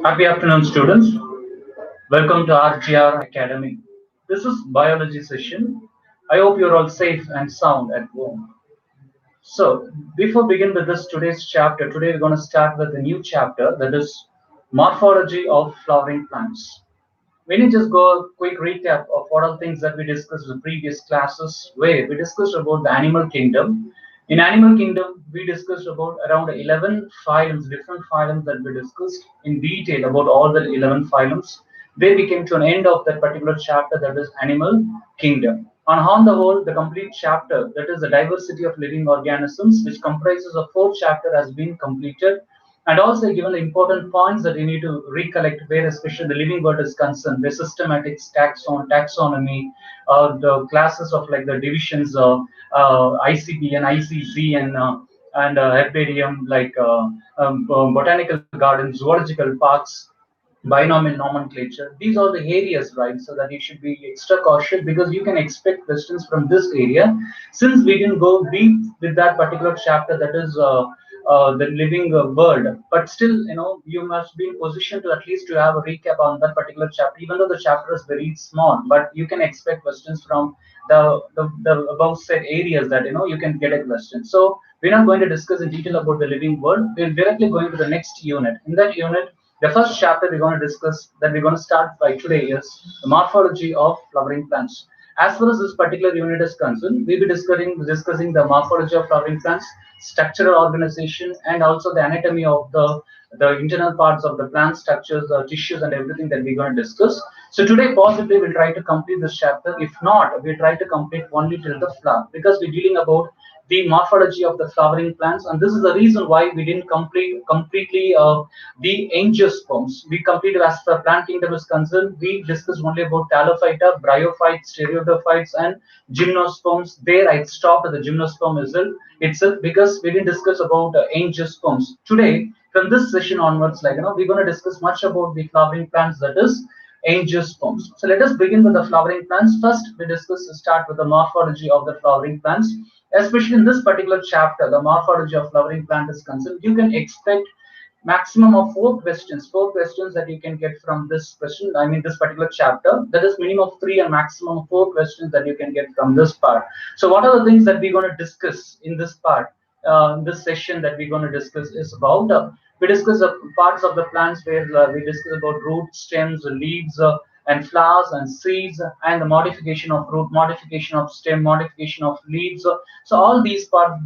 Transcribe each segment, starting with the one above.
Happy afternoon, students. Welcome to RGR Academy. This is biology session. I hope you're all safe and sound at home. So, before begin with this today's chapter, today we're going to start with a new chapter that is morphology of flowering plants. We need just go a quick recap of what are things that we discussed in the previous classes, where we discussed about the animal kingdom. In animal kingdom, we discussed about around 11 phylums, different phylums that we discussed in detail about all the 11 phylums. Where we came to an end of that particular chapter, that is animal kingdom. On the whole, the complete chapter, that is the diversity of living organisms, which comprises of 4 chapter, has been completed, and also given the important points that you need to recollect where especially the living world is concerned, the systematics, taxonomy, the classes of like the divisions of ICB and ICZ and herbarium, like botanical gardens, zoological parks, binomial nomenclature. These are the areas, right? So that you should be extra cautious because you can expect questions from this area. Since we didn't go deep with that particular chapter, that is the living world, but still, you must be in position to at least to have a recap on that particular chapter, even though the chapter is very small. But you can expect questions from the above said areas that you can get a question. So we're not going to discuss in detail about the living world. We're directly going to the next unit. In that unit, the first chapter we're going to discuss, that we're going to start by today, is the morphology of flowering plants. As far as this particular unit is concerned, we'll be discussing the morphology of flowering plants, structural organization, and also the anatomy of the internal parts of the plant structures, the tissues, and everything that we're going to discuss. So today, possibly we'll try to complete this chapter. If not, we'll try to complete only till the flower, because we're dealing about the morphology of the flowering plants, and this is the reason why we didn't complete completely the angiosperms. We completed, as far plant kingdom is concerned, we discussed only about Talophyta, Bryophytes, Stereophytes, and Gymnosperms. There I stopped at the Gymnosperm itself because we didn't discuss about angiosperms. Today, from this session onwards, we're going to discuss much about the flowering plants, that is angiosperms. So let us begin with the flowering plants. First, we start with the morphology of the flowering plants. Especially in this particular chapter, the morphology of flowering plant is concerned, you can expect maximum of 4 questions that you can get from this question. I mean, this particular chapter, that is minimum of 3 and maximum of 4 questions that you can get from this part. So what are the things that we're going to discuss in this part? This session that we're going to discuss is about we discuss the parts of the plants where we discuss about roots, stems, leaves, and flowers and seeds, and the modification of root, modification of stem, modification of leaves. So all these parts,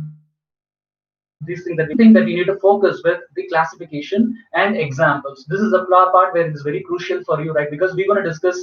these things that we think that you need to focus with the classification and examples. This is the part where it is very crucial for you, right? Because we're going to discuss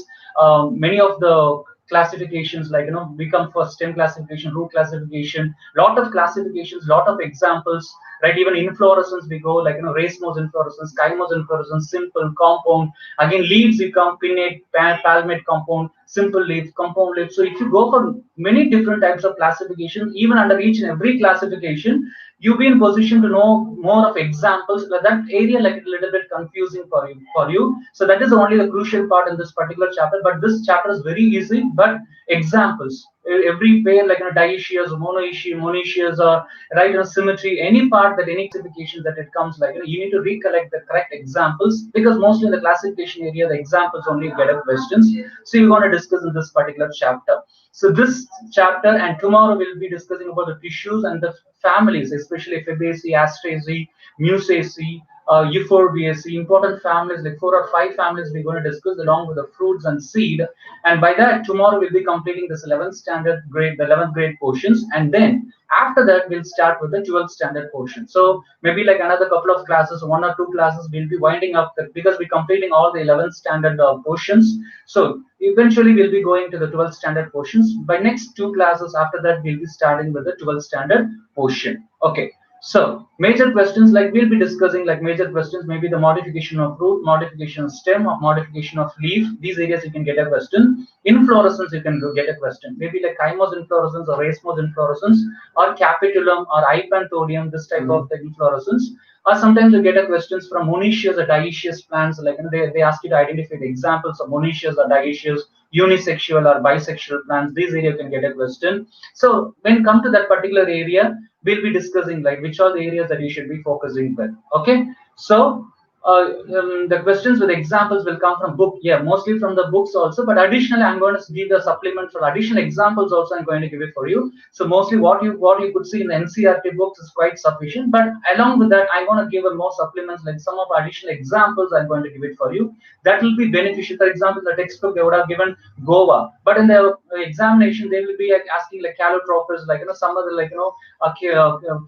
many of the classifications, like we come for stem classification, root classification, lot of classifications, lot of examples, right? Even inflorescence we go, like racemose inflorescence, chymose inflorescence, simple, compound. Again, leaves we come pinnate, palmate, compound, simple leaf, compound leaf. So if you go for many different types of classifications, even under each and every classification, you be in position to know more of examples. That area like a little bit confusing for you. So that is only the crucial part in this particular chapter. But this chapter is very easy. But examples, every pair, like dioecious, monoecious, or right, symmetry, any part that any classification that it comes, like you need to recollect the correct examples, because mostly in the classification area the examples only get up questions. So you're going to discuss in this particular chapter. So this chapter and tomorrow we'll be discussing about the tissues and the families, especially Fabaceae, Asteraceae, Musaceae, Euphorbiaceae, important families, like 4 or 5 families we're going to discuss, along with the fruits and seed. And by that, tomorrow we'll be completing this 11th standard grade, the 11th grade portions, and then after that we'll start with the 12th standard portion. So maybe like another couple of classes, 1 or 2 classes, we'll be winding up because we're completing all the 11th standard portions. So eventually we'll be going to the 12th standard portions. By next 2 classes after that, we'll be starting with the 12th standard portion. Okay. So major questions, like we'll be discussing, like major questions, maybe the modification of root, modification of stem, or modification of leaf. These areas you can get a question. Inflorescence you can get a question. Maybe like chymose inflorescence or racemose inflorescence or capitulum or hypanthodium, this type of the inflorescence. Or sometimes you get a questions from monoecious or dioecious plants. Like they ask you to identify the examples of monoecious or dioecious, unisexual or bisexual plants. These area you can get a question. So when come to that particular area, we'll be discussing like which are the areas that you should be focusing with. Okay, so the questions with examples will come from book, yeah, mostly from the books also, but additionally I'm going to give the supplement for additional examples also. I'm going to give it for you. So mostly what you could see in the NCRT books is quite sufficient, but along with that I want to give a more supplements, like some of additional examples I'm going to give it for you. That will be beneficial. For example, the textbook they would have given Goa, but in the examination they will be like asking like calotropis, like some other like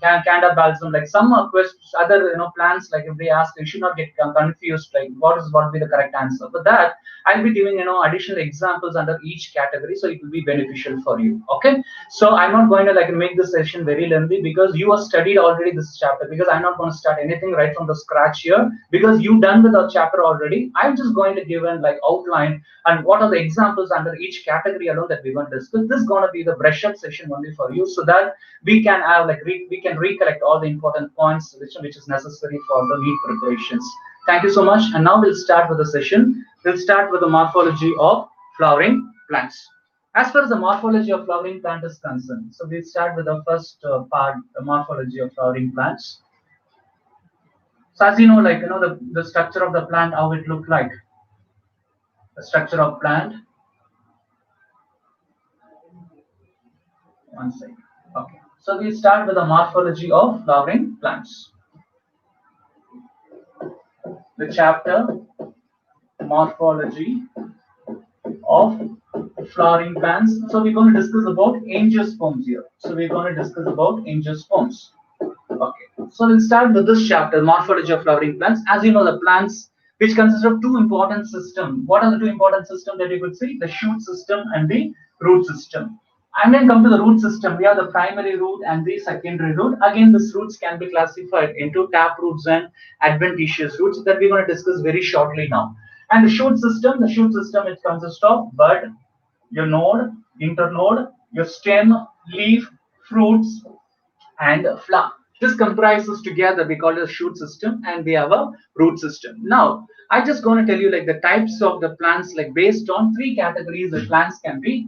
Canda balsam, like some questions, other plants. Like if they ask, you should not get confused. Like what will be the correct answer? For that, I'll be giving additional examples under each category, so it will be beneficial for you. Okay, so I'm not going to like make this session very lengthy because you have studied already this chapter. Because I'm not going to start anything right from the scratch here because you done with the chapter already. I'm just going to give an like outline and what are the examples under each category alone that we're going to discuss. This is going to be the brush up session only for you, so that we can have like we can recollect all the important points which is necessary for the NEET preparations. Thank you so much. And now we'll start with the session. We'll start with the morphology of flowering plants. As far as the morphology of flowering plant is concerned, so we'll start with the first part, the morphology of flowering plants. So as you know, like the structure of the plant, how it look like. The structure of plant. One second. Okay. So we start with the morphology of flowering plants. The chapter morphology of flowering plants. So we're going to discuss about angiosperms here. So we're going to discuss about angiosperms. Okay. So we'll start with this chapter, morphology of flowering plants. As you know, the plants which consist of two important systems. What are the two important systems that you could see? The shoot system and the root system. And then come to the root system. We have the primary root and the secondary root. Again, these roots can be classified into tap roots and adventitious roots that we're going to discuss very shortly now. And the shoot system it consists of bud, your node, internode, your stem, leaf, fruits, and flower. This comprises together, we call it a shoot system, and we have a root system. Now, I just going to tell you like the types of the plants, like based on three categories, the plants can be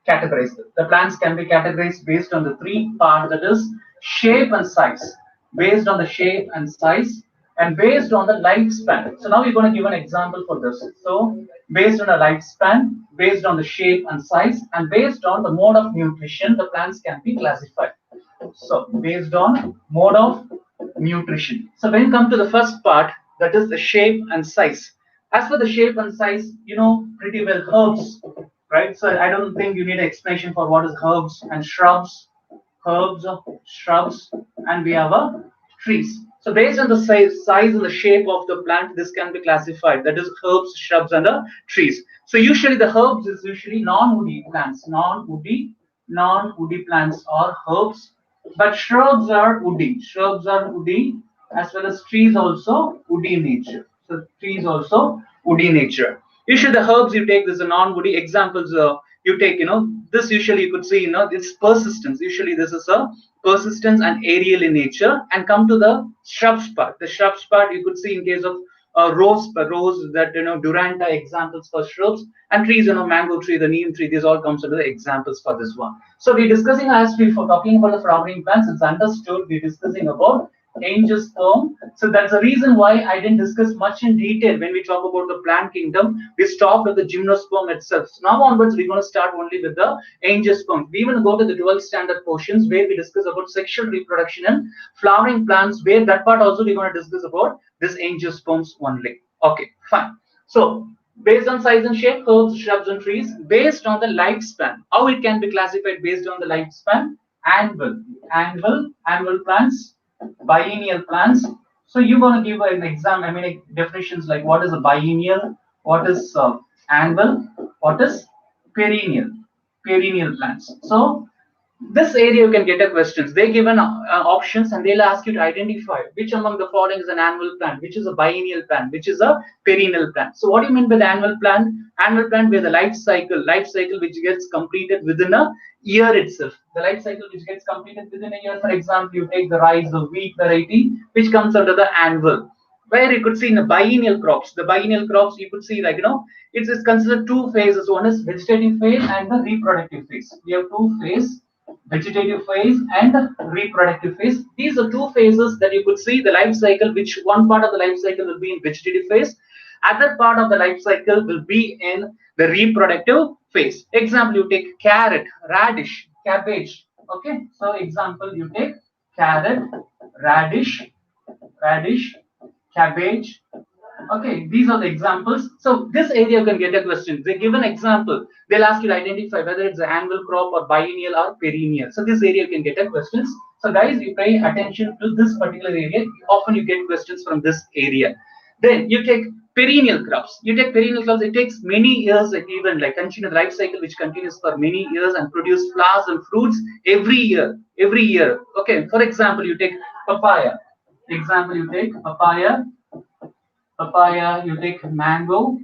categorized. The plants can be categorized based on the three parts, that is shape and size, based on the shape and size, and based on the lifespan. So now we're going to give an example for this. So based on a lifespan, based on the shape and size, and based on the mode of nutrition, the plants can be classified. So based on mode of nutrition. So when you come to the first part, that is the shape and size. As for the shape and size, you know pretty well herbs, right? So I don't think you need an explanation for what is herbs and shrubs, shrubs, and we have a trees. So based on the size and the shape of the plant, this can be classified. That is herbs, shrubs, and trees. So usually the herbs is usually non-woody plants, non-woody plants or herbs, but shrubs are woody. Shrubs are woody, as well as trees also woody in nature. So trees also woody in nature. Usually the herbs you take, this is a non-woody examples. You take, this usually you could see, it's persistence. Usually this is a persistence and aerial in nature. And come to the shrubs part. The shrubs part you could see in case of rose that Duranta examples for shrubs, and trees, mango tree, the neem tree. These all comes under the examples for this one. So we're discussing, as we for talking about the flowering plants, it's understood we're discussing about angiosperm. So that's the reason why I didn't discuss much in detail when we talk about the plant kingdom. We stopped at the gymnosperm itself. So now onwards, we're going to start only with the angiosperm. We even go to the 12th standard portions where we discuss about sexual reproduction and flowering plants, where that part also we're going to discuss about this angiosperms only. Okay, fine. So based on size and shape, herbs, shrubs, and trees. Based on the lifespan, how it can be classified based on the lifespan? Annual plants, biennial plants. So you're going to give an exam. Definitions like what is a biennial, what is annual, what is perennial plants. So This area you can get a questions. They given options and they'll ask you to identify which among the following is an annual plant, which is a biennial plant, which is a perennial plant. So what do you mean by the annual plant? Annual plant where the life cycle which gets completed within a year itself. The life cycle which gets completed within a year. For example, you take the rice or wheat variety, which comes under the annual. Where you could see in the biennial crops, you could see like it's considered two phases. One is vegetative phase and the reproductive phase. We have two phases, vegetative phase and reproductive phase. These are two phases that you could see the life cycle, which one part of the life cycle will be in vegetative phase, other part of the life cycle will be in the reproductive phase. Example, you take carrot, radish, cabbage. Okay, so example, you take carrot, radish, radish, cabbage. Okay, these are the examples. So this area you can get a question. They give an example. They'll ask you to identify whether it's an annual crop or biennial or perennial. So this area you can get a questions. So guys, you pay attention to this particular area. Often you get questions from this area. Then you take perennial crops. You take perennial crops. It takes many years, like even like continue life cycle, which continues for many years and produce flowers and fruits every year. Every year. Okay. For example, you take papaya. Example, you take papaya, you take mango.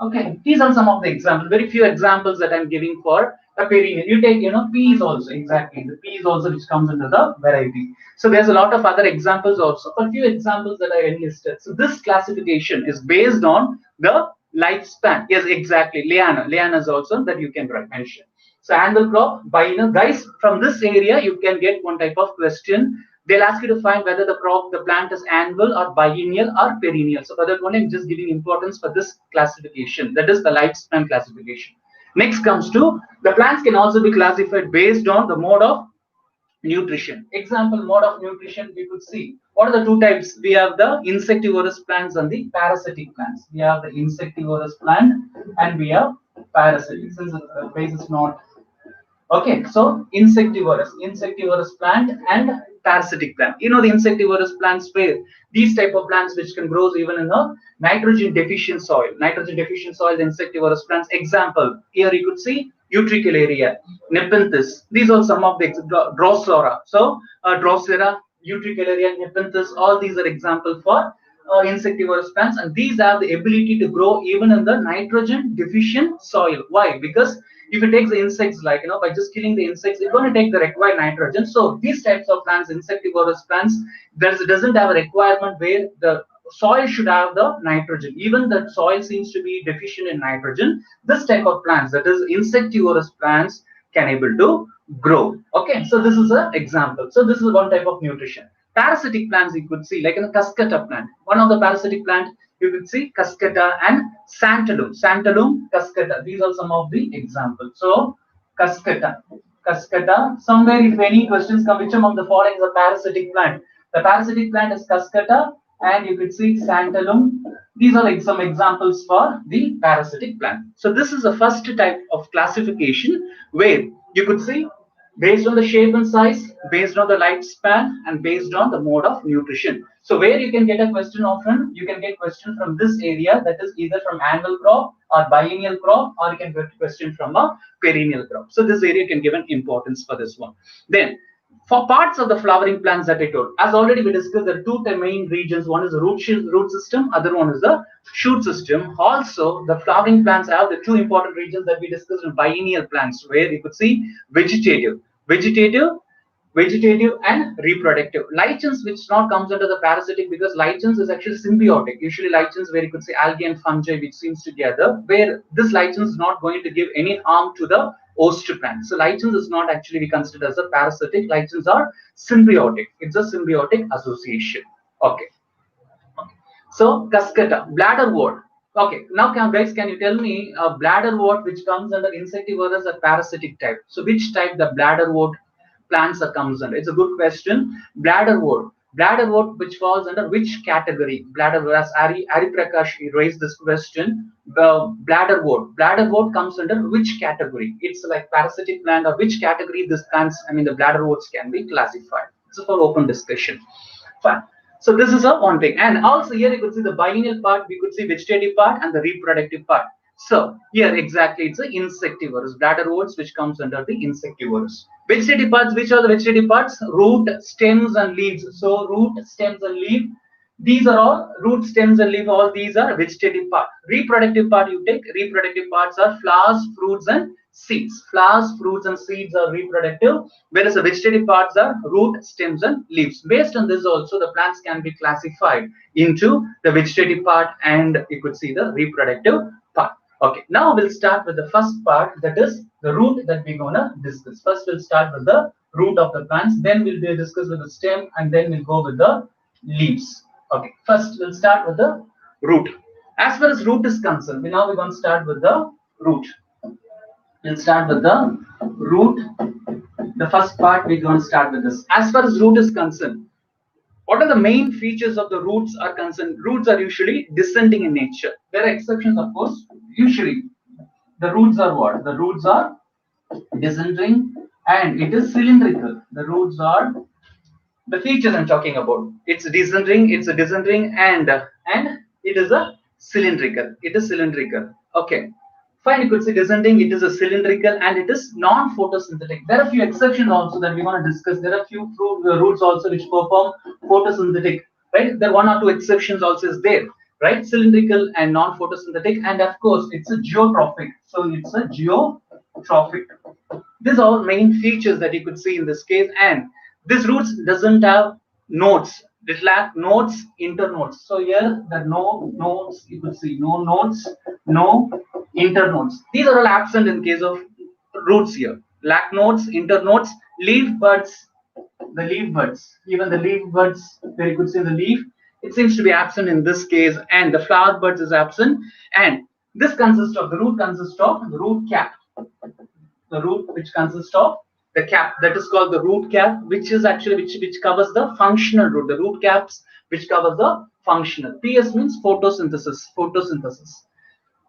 Okay, these are some of the examples. Very few examples that I'm giving for a perennial. You take, peas also, exactly. The peas also which comes under the variety. So there's a lot of other examples also, but few examples that I enlisted. So this classification is based on the lifespan. Yes, exactly. Liana is also that you can mention. So annual crop, biennial. Guys, from this area, you can get one type of question. They'll ask you to find whether the plant is annual or biennial or perennial. So for that one, I'm just giving importance for this classification. That is the lifespan classification. Next comes to the plants can also be classified based on the mode of nutrition. Example, mode of nutrition, we could see. What are the two types? We have the insectivorous plants and the parasitic plants. We have the insectivorous plant and we have parasitic. Since the base is not okay, so insectivorous plant and parasitic plant. The insectivorous plants where these type of plants which can grow even in a nitrogen deficient soil. Nitrogen deficient soil, the insectivorous plants. Example, here you could see Utricularia, Nepenthes. These are some of the Drosera. So Drosera, Utricularia, Nepenthes, all these are example for insectivorous plants, and these have the ability to grow even in the nitrogen deficient soil. Why? Because if it takes the insects, like by just killing the insects, it's going to take the required nitrogen. So these types of plants, insectivorous plants, doesn't have a requirement where the soil should have the nitrogen. Even the soil seems to be deficient in nitrogen. This type of plants, that is insectivorous plants, can able to grow. Okay, so this is an example. So this is one type of nutrition. Parasitic plants you could see, like in a cascata plant. One of the parasitic plant you could see cascata and santalum, cascata. These are some of the examples. So cascata. Somewhere, if any questions come, which among the following is a parasitic plant? The parasitic plant is cascata, and you could see santalum. These are like some examples for the parasitic plant. So this is the first type of classification where you could see based on the shape and size, based on the lifespan, and based on the mode of nutrition. So where you can get a question often, you can get question from this area, that is either from annual crop or biennial crop, or you can get a question from a perennial crop. So this area can give an importance for this one. Then for parts of the flowering plants that I told, as already we discussed, there are two main regions. One is the root system, other one is the shoot system. Also, the flowering plants have the two important regions that we discussed in biennial plants, where you could see vegetative, vegetative, vegetative and reproductive. Lichens, which not comes under the parasitic, because lichens is actually symbiotic. Usually lichens where you could say algae and fungi which seems together, where this lichens is not going to give any harm to the host plant. So lichens is not actually be considered as a parasitic. Lichens are symbiotic. It's a symbiotic association. Okay. So cascata, bladderwort. Okay, now guys, can you tell me a bladderwort which comes under insectivorous or parasitic type? So which type the bladderwort plants are comes under? It's a good question. Bladderwort which falls under which category? Bladderwort, as Ari Prakash raised this question. The bladderwort comes under which category? It's like parasitic plant, or which category this plants, the bladderworts can be classified. It's for open discussion. Fine. So this is a one thing. And also here you could see the biennial part, we could see vegetative part and the reproductive part. So here exactly it's an insectivorous. Bladderworts which comes under the insectivorous. Vegetative parts, which are the vegetative parts? Root, stems and leaves. So root, stems and leaf. These are all root, stems and leaf. All these are vegetative part. Reproductive part you take. Reproductive parts are flowers, fruits and seeds. Flowers, fruits and seeds are reproductive, whereas the vegetative parts are root, stems and leaves. Based on this also the plants can be classified into the vegetative part and you could see the reproductive part. Okay, now we'll start with the first part, that is the root that we're gonna discuss. First, we'll start with the root of the plants, then we'll discuss with the stem, and then we'll go with the leaves. Okay, first we'll start with the root. As far as root is concerned, now we're going to start with the root. We'll start with the root. The first part we're going to start with this. As far as root is concerned, what are the main features of the roots are concerned? Roots are usually descending in nature. There are exceptions, of course. Usually, the roots are what? The roots are descending and it is cylindrical. The roots are the features I'm talking about. It's descending, and it is a cylindrical. It is cylindrical. Okay. Fine, you could say descending, it is a cylindrical and it is non-photosynthetic. There are a few exceptions also that we want to discuss. There are a few roots also which perform photosynthetic, right? There are one or two exceptions also is there, right? Cylindrical and non-photosynthetic, and of course it's a geotrophic. So it's a geotrophic. These are all main features that you could see in this case, and this roots doesn't have nodes. It lack nodes, internodes. So here the no nodes, you could see no nodes, no internodes. These are all absent in case of roots here. Lack nodes, internodes, leaf buds, the leaf buds, even the leaf buds, where you could see the leaf, it seems to be absent in this case, and the flower buds is absent. And this consists of the root consists of the root cap. The root which consists of the cap, that is called the root cap, which is actually which covers the functional root. The root caps which covers the functional. PS means photosynthesis. Photosynthesis.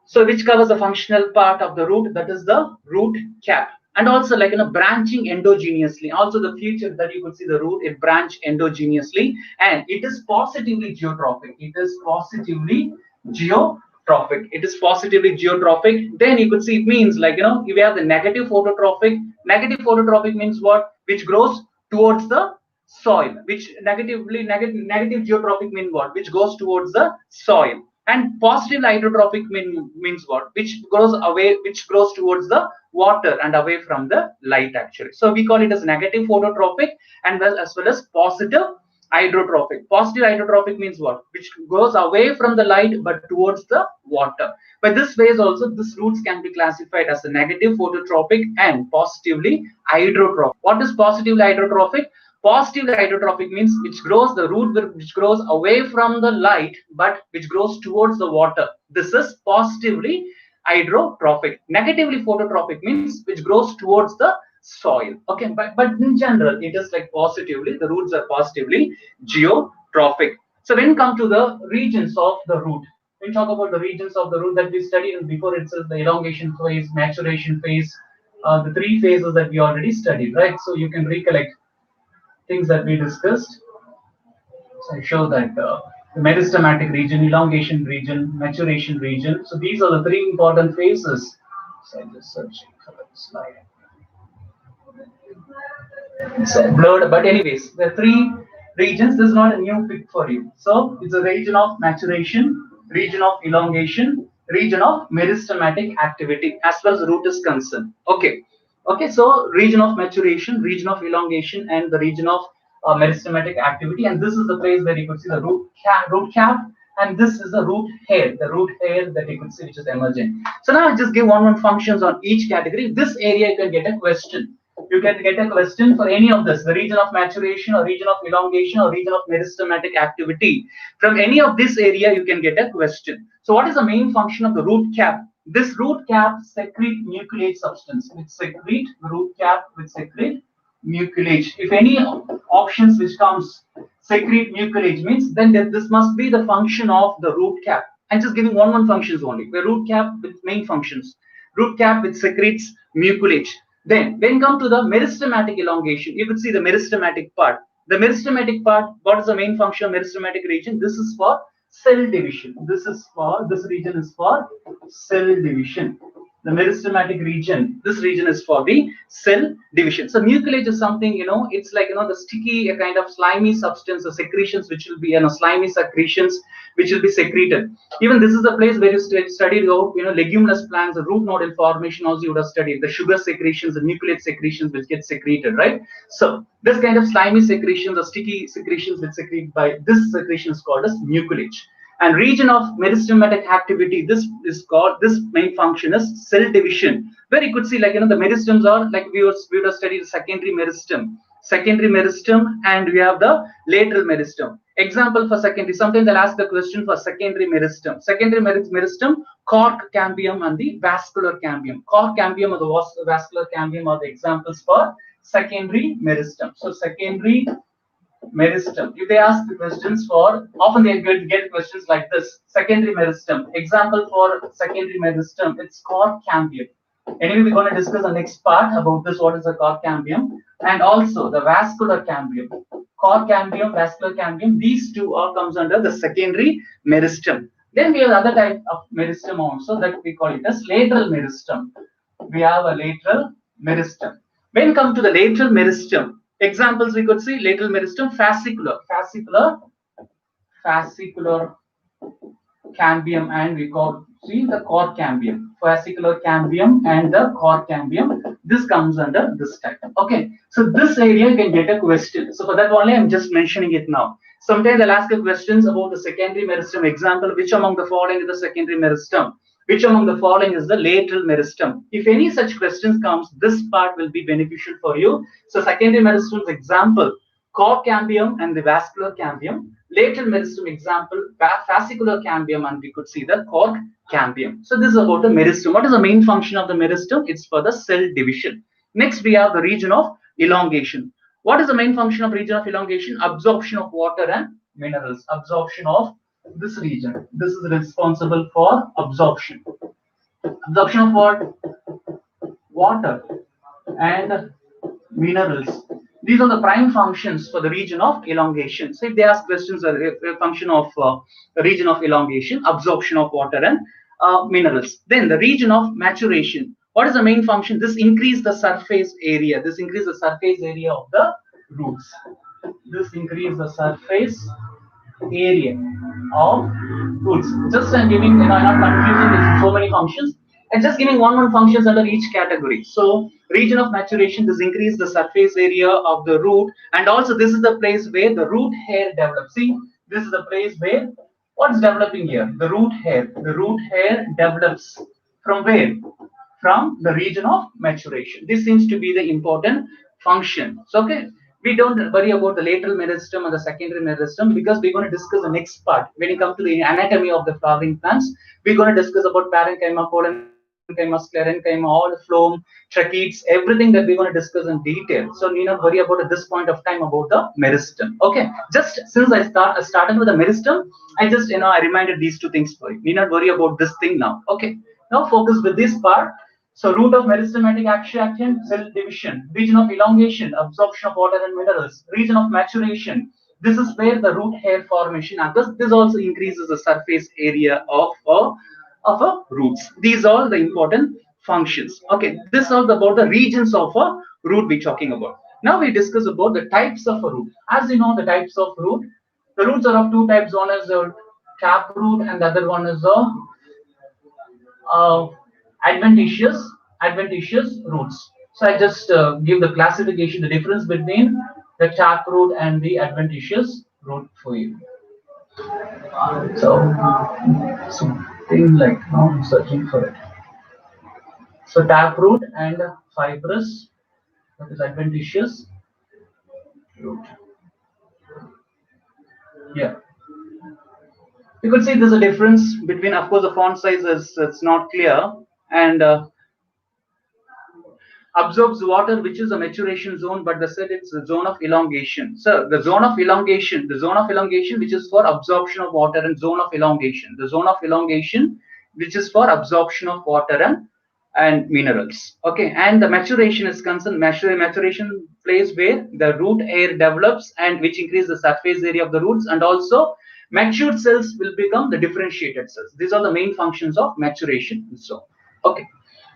So which covers the functional part of the root, that is the root cap. And also like branching endogenously. Also the feature that you could see the root, it branch endogenously and it is positively geotrophic. It is positively geotrophic. It is positively geotrophic. Then you could see it means like if you have the negative phototrophic. Negative phototrophic means what? Which grows towards the soil. Which negative geotrophic means what? Which goes towards the soil. And positive hydrotrophic means what? Which grows towards the water and away from the light actually. So we call it as negative phototrophic and as well as positive hydrotrophic. Positive hydrotrophic means what? Which goes away from the light but towards the water. By this ways also, these roots can be classified as a negative phototrophic and positively hydrotrophic. What is positively hydrotrophic? Positively hydrotrophic means which grows the root which grows away from the light but which grows towards the water. This is positively hydrotrophic. Negatively phototrophic means which grows towards the soil. Okay, but in general, it is like positively, the roots are positively geotrophic. So when come to the regions of the root, when we talk about the regions of the root that we studied before itself, the elongation phase, maturation phase, the three phases that we already studied, right? So you can recollect things that we discussed. So I show that the meristematic region, elongation region, maturation region. So these are the three important phases. So I'm just searching for the slide. It's blurred, but anyways, the three regions. This is not a new pick for you. So it's a region of maturation, region of elongation, region of meristematic activity as far as the root is concerned. Okay. Okay, so region of maturation, region of elongation, and the region of meristematic activity. And this is the place where you could see the root cap, and this is the root hair that you could see which is emerging. So now I'll just give one functions on each category. This area you can get a question. You can get a question for any of this, the region of maturation or region of elongation or region of meristematic activity. From any of this area, you can get a question. So what is the main function of the root cap? This root cap secrete nucleate substance. It secrete, the root cap will secrete mucilage. If any options which comes secrete mucilage means then this must be the function of the root cap. I'm just giving one functions only. The root cap with main functions. Root cap which secretes mucilage. Then when come to the meristematic elongation, you could see the meristematic part. The meristematic part, what is the main function of meristematic region? This is for cell division. This region is for cell division. The meristematic region, this region is for the cell division. So mucilage is something, it's like, the sticky, a kind of slimy substance or secretions which will be, slimy secretions which will be secreted. Even this is the place where you studied how, leguminous plants, the root nodal formation also you would have studied. The sugar secretions, the mucilage secretions will get secreted, right? So this kind of slimy secretions or sticky secretions which secrete by this secretion is called as mucilage. And region of meristematic activity, this is called, this main function is cell division, where you could see, like, the meristems are like we would have studied secondary meristem, and we have the lateral meristem. Example for secondary, sometimes they'll ask the question for secondary meristem. Secondary meristem, cork cambium and the vascular cambium. Cork cambium or the vascular cambium are the examples for secondary meristem. So secondary meristem. If they ask the questions for, often they get questions like this. Secondary meristem. Example for secondary meristem, it's cork cambium. Anyway, we're going to discuss the next part about this. What is the cork cambium? And also the vascular cambium. Cork cambium, vascular cambium. These two all comes under the secondary meristem. Then we have other type of meristem also that we call it as lateral meristem. We have a lateral meristem. When come to the lateral meristem, examples we could see lateral meristem, fascicular cambium, and we call the cork cambium. Fascicular cambium and the cork cambium. This comes under this type. Okay, so this area can get a question. So for that only I'm just mentioning it now. Sometimes they'll ask you questions about the secondary meristem. Example, which among the following is the secondary meristem? Which among the following is the lateral meristem? If any such questions comes, this part will be beneficial for you. So secondary meristem's example, cork cambium and the vascular cambium. Lateral meristem example, fascicular cambium, and we could see the cork cambium. So this is about the meristem. What is the main function of the meristem? It's for the cell division. Next, we have the region of elongation. What is the main function of region of elongation? Absorption of water and minerals. Absorption of this region. This is responsible for absorption. Absorption of what? Water and minerals. These are the prime functions for the region of elongation. So if they ask questions, a function of region of elongation, absorption of water and minerals. Then the region of maturation. What is the main function? This increase the surface area. This increase the surface area of the roots. This increase the surface area of roots. Just I'm giving, I'm not confusing with so many functions. And just giving one functions under each category. So region of maturation, this increase the surface area of the root, and also this is the place where the root hair develops. See, this is the place where what's developing here? The root hair. The root hair develops from where? From the region of maturation. This seems to be the important function. So okay, we don't worry about the lateral meristem and the secondary meristem because we're going to discuss the next part. When it comes to the anatomy of the flowering plants, we're going to discuss about parenchyma, collenchyma, sclerenchyma, all the phloem, tracheids, everything that we're going to discuss in detail. So need not worry about at this point of time about the meristem. Okay, just since I started with the meristem, I just I reminded these two things for you. Need not worry about this thing now. Okay, now focus with this part. So root of meristematic action, cell division, region of elongation, absorption of water and minerals, region of maturation. This is where the root hair formation occurs. This also increases the surface area of roots. These are the important functions. Okay, this is all about the regions of a root we're talking about. Now we discuss about the types of a root. As you know, the types of root, the roots are of two types. One is the tap root and the other one is the adventitious roots. So I just give the classification, the difference between the tap root and the adventitious root for you. So something like now I'm searching for it. So tap root and fibrous, that is adventitious root. Yeah. You could see there's a difference between, of course, the font size is it's not clear, and absorbs water, which is a maturation zone, but they said it's the zone of elongation. So the zone of elongation, which is for absorption of water, and zone of elongation, the zone of elongation, which is for absorption of water and minerals. Okay, and the maturation is concerned, maturation place where the root hair develops and which increases the surface area of the roots, and also Matured cells will become the differentiated cells. These are the main functions of maturation. So, okay.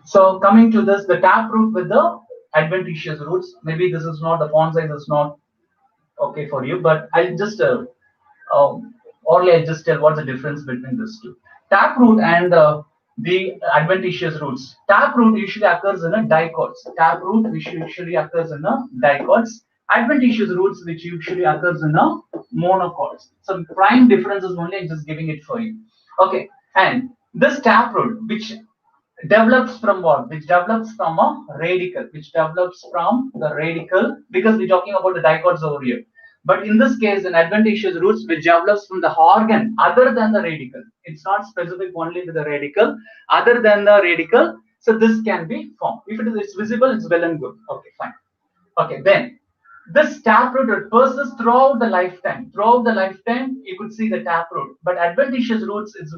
So coming to this, the taproot with the adventitious roots. Maybe this is not, the font size is not okay for you, but I'll just orally I just tell what's the difference between these two. Taproot and the adventitious roots. Taproot usually occurs in a dicots. Taproot which usually occurs in a dicots. Adventitious roots which usually occurs in a monocots. Some prime difference is only I'm just giving it for you. Okay, and this taproot which develops from what? Which develops from a radical, which develops from the radical, because we're talking about the dicots over here. But in this case, an adventitious roots which develops from the organ other than the radical. It's not specific only with the radical, other than the radical. So this can be formed. If it is it's visible, it's well and good. Okay, fine. Okay, then this taproot persists throughout the lifetime. Throughout the lifetime, you could see the taproot. But adventitious roots is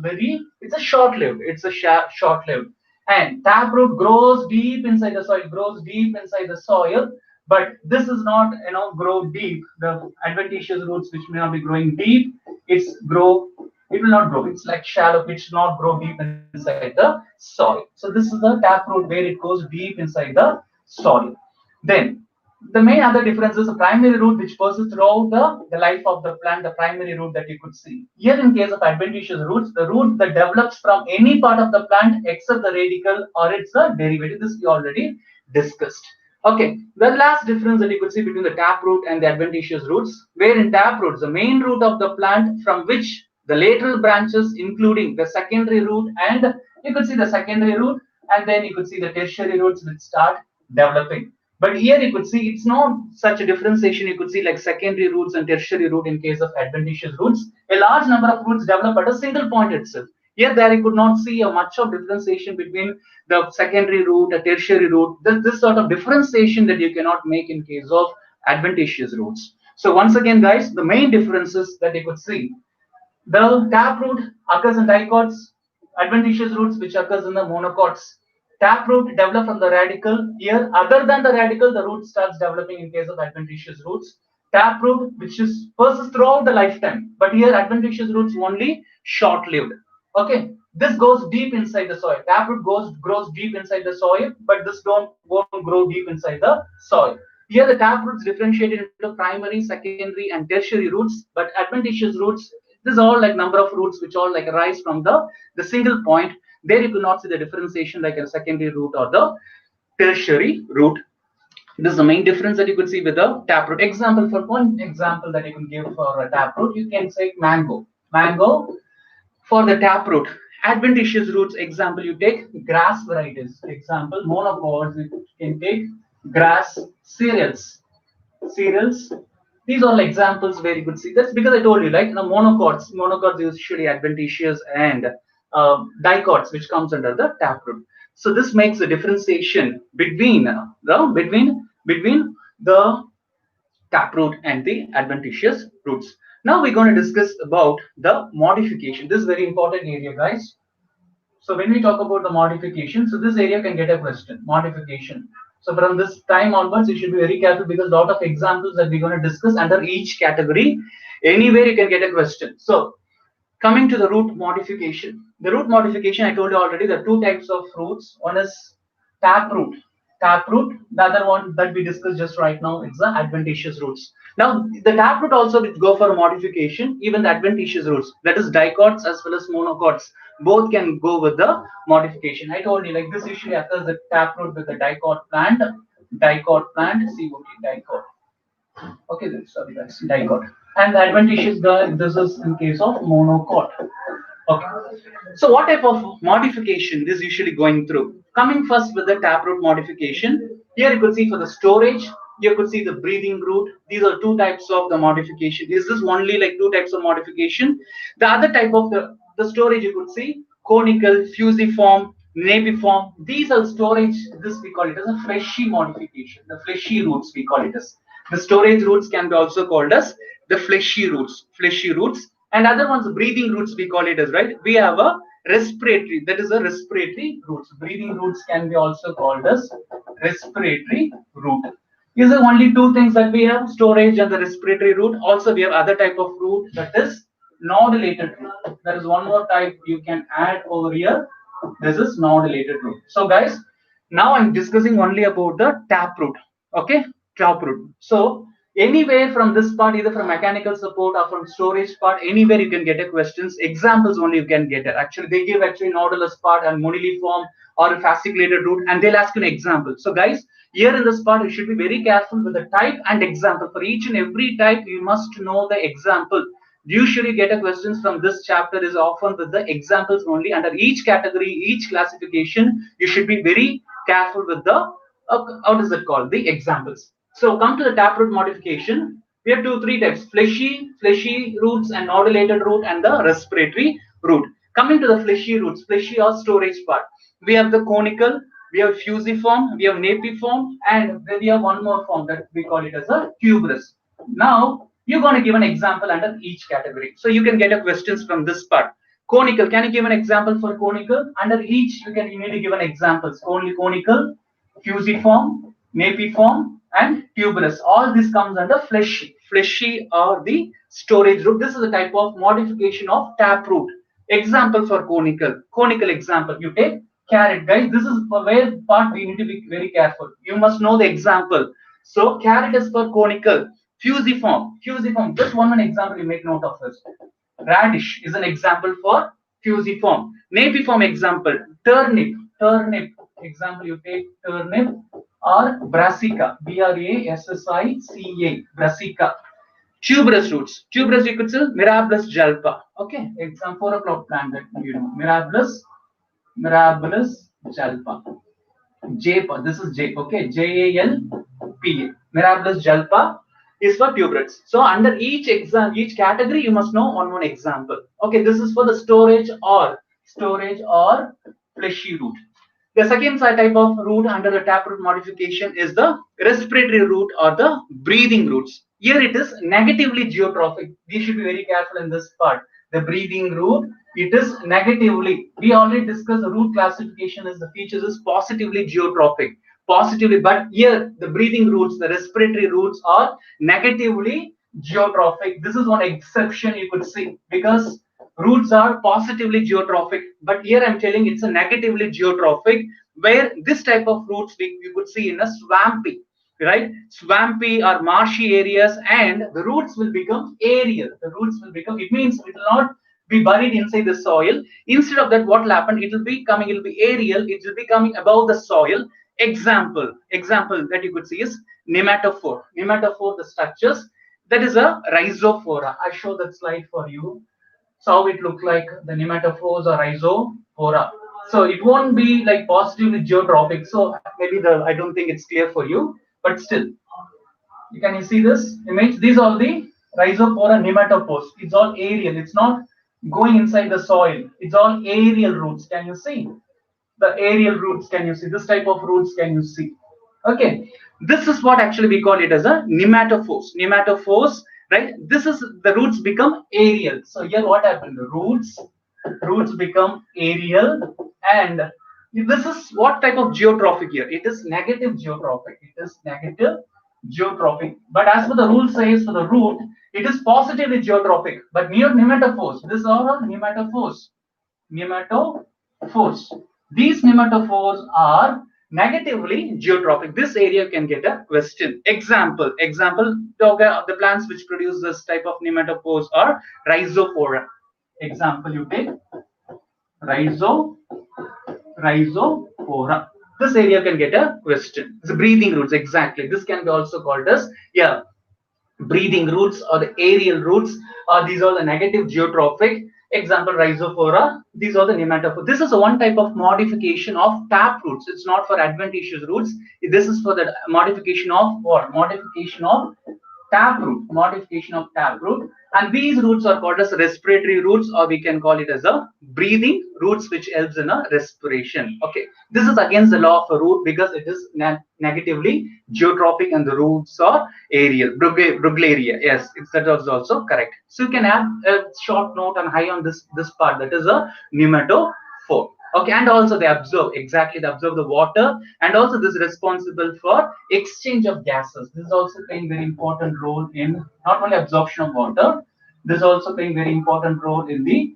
it's a short-lived. It's a short-lived. And taproot grows deep inside the soil, grows deep inside the soil. But this is not, grow deep. The adventitious roots, which may not be growing deep, it will not grow. It's like shallow, which will not grow deep inside the soil. So this is the taproot where it goes deep inside the soil. Then the main other difference is the primary root which persists throughout the life of the plant, the primary root that you could see. Here in case of adventitious roots, the root that develops from any part of the plant except the radical or its a derivative. This we already discussed. Okay, the last difference that you could see between the taproot and the adventitious roots, where in taproots, the main root of the plant from which the lateral branches, including the secondary root, and you could see the secondary root, and then you could see the tertiary roots which start developing. But here you could see it's not such a differentiation. You could see like secondary roots and tertiary root in case of adventitious roots. A large number of roots develop at a single point itself. Here there you could not see a much of differentiation between the secondary root, a tertiary root. This sort of differentiation that you cannot make in case of adventitious roots. So once again, guys, the main differences that you could see. The taproot occurs in dicots, adventitious roots which occurs in the monocots. Taproot develop from the radical. Here, other than the radical, the root starts developing in case of adventitious roots. Taproot, which is persists throughout the lifetime, but here adventitious roots only short-lived. Okay, this goes deep inside the soil. Taproot grows deep inside the soil, but this won't grow deep inside the soil. Here, the taproots differentiated into primary, secondary, and tertiary roots, but adventitious roots. This is all like number of roots which all like arise from the single point. There you could not see the differentiation like a secondary root or the tertiary root. This is the main difference that you could see with the taproot. Example, for one example that you can give for a taproot, you can say mango. Mango for the taproot. Adventitious roots, example, you take grass varieties. Example, monocots, you can take grass cereals. Cereals. These are all examples where you could see. That's because I told you, like monocots usually adventitious, and dicots, which comes under the taproot. So this makes a differentiation between the taproot and the adventitious roots. Now we're going to discuss about the modification. This is very important area, guys. So when we talk about the modification, so this area can get a question, modification. So from this time onwards, you should be very careful because a lot of examples that we're going to discuss under each category. Anywhere you can get a question. So coming to the root modification. The root modification, I told you already, there are two types of roots. One is taproot. Taproot. The other one that we discussed just right now is the adventitious roots. Now, the taproot also will go for modification, even the adventitious roots. That is dicots as well as monocots. Both can go with the modification. I told you, like this usually occurs the taproot with the dicot plant. Dicot plant, COT, dicot. Okay, sorry, that's dicot. And the adventitious, this is in case of monocot. Okay. So what type of modification is usually going through? Coming first with the taproot modification. Here you could see for the storage, you could see the breathing root. These are two types of the modification. Is this only like two types of modification? The other type of the storage you could see conical, fusiform, naviform. These are storage. This we call it as a fleshy modification. The fleshy roots we call it as. The storage roots can be also called as the fleshy roots. Fleshy roots. And other ones, breathing roots, we call it as, right? We have a respiratory, that is a respiratory roots. Breathing roots can be also called as respiratory root. These are only two things that we have, storage and the respiratory root. Also, we have other type of root, that is nodulated root. There is one more type you can add over here. This is nodulated root. So guys, now I'm discussing only about the taproot. Okay, taproot. So anywhere from this part, either from mechanical support or from storage part, anywhere you can get a questions. Examples only you can get it. Actually, they give actually nodulus part and moniliform or fasciculated root, and they'll ask you an example. So guys, here in this part, you should be very careful with the type and example. For each and every type, you must know the example. Usually get a questions from this chapter is often with the examples only. Under each category, each classification, you should be very careful with the how is it called, the examples. So come to the taproot modification. We have three types: fleshy roots and nodulated root, and the respiratory root. Coming to the fleshy roots, fleshy or storage part, we have the conical, we have fusiform, we have napiform, and then we have one more form that we call it as a tuberous. Now you're going to give an example under each category, so you can get a questions from this part. Conical, can you give an example for conical? Under each you need to give an examples. Only conical, fusiform, napiform, and tuberous. All this comes under fleshy. Fleshy or the storage root. This is a type of modification of taproot. Example for conical. Conical example. You take carrot, guys. This is for where part we need to be very careful. You must know the example. So carrot is for conical. Fusiform. Fusiform. Just one example. You make note of this. Radish is an example for fusiform. Napiform example. Turnip. Turnip example, you take turnip or brassica, Brassica, brassica. Tuberous roots. Tuberous, you could say Mirabilis jalpa. Okay, example 4 o'clock plant that you know. Mirabilis jalpa. Jalpa, this is J. Okay, Jalpa. Mirabilis jalpa is for tuberous. So under each category, you must know one example. Okay, this is for the storage or fleshy root. The second type of root under the taproot modification is the respiratory root or the breathing roots. Here it is negatively geotrophic. We should be very careful in this part. The breathing root, it is negatively. We already discussed the root classification as the features is positively geotrophic. Positively, but here the breathing roots, the respiratory roots are negatively geotrophic. This is one exception you could see because roots are positively geotrophic, but here I'm telling it's a negatively geotrophic, where this type of roots you could see in a swampy, right? Swampy or marshy areas, and the roots will become aerial. The roots will become, it means it will not be buried inside the soil. Instead of that, what will happen? It will be aerial, it will be coming above the soil. Example that you could see is nematophore. Nematophore, the structures, that is a rhizophora. I show that slide for you. So how it looks like the nematophores or rhizophora. So it won't be like positively geotrophic. So maybe I don't think it's clear for you, but still, can you see this image? These are the rhizophora nematophores. It's all aerial. It's not going inside the soil. It's all aerial roots. Can you see the aerial roots? Can you see this type of roots? Can you see? Okay, this is what actually we call it as a nematophores. Nematophores, right? This is the roots become aerial. So here what happened? The roots become aerial, and this is what type of geotrophic here? It is negative geotrophic. It is negative geotrophic. But as for the rule says for the root, it is positively geotrophic. But near nematophores, these are all nematophores. Nematophores. These nematophores are negatively geotrophic. This area can get a question. Example, the plants which produce this type of nematophores are rhizophora. Example, you take rhizophora. This area can get a question. It's breathing roots, exactly. This can be also called as, breathing roots or the aerial roots. These are the negative geotrophic. Example, rhizophora. These are the nematophore. This is one type of modification of tap roots. It's not for adventitious roots. This is for the modification of what? Modification of taproot. Modification of taproot. And these roots are called as respiratory roots, or we can call it as a breathing roots, which helps in a respiration. Okay, this is against the law of a root because it is negatively geotrophic and the roots are aerial. Bruglaria, yes, that was also correct. So you can add a short note and high on this part, that is a nematophore. Okay, and also they absorb the water, and also this is responsible for exchange of gases. This is also playing very important role in not only absorption of water, This is also playing very important role in the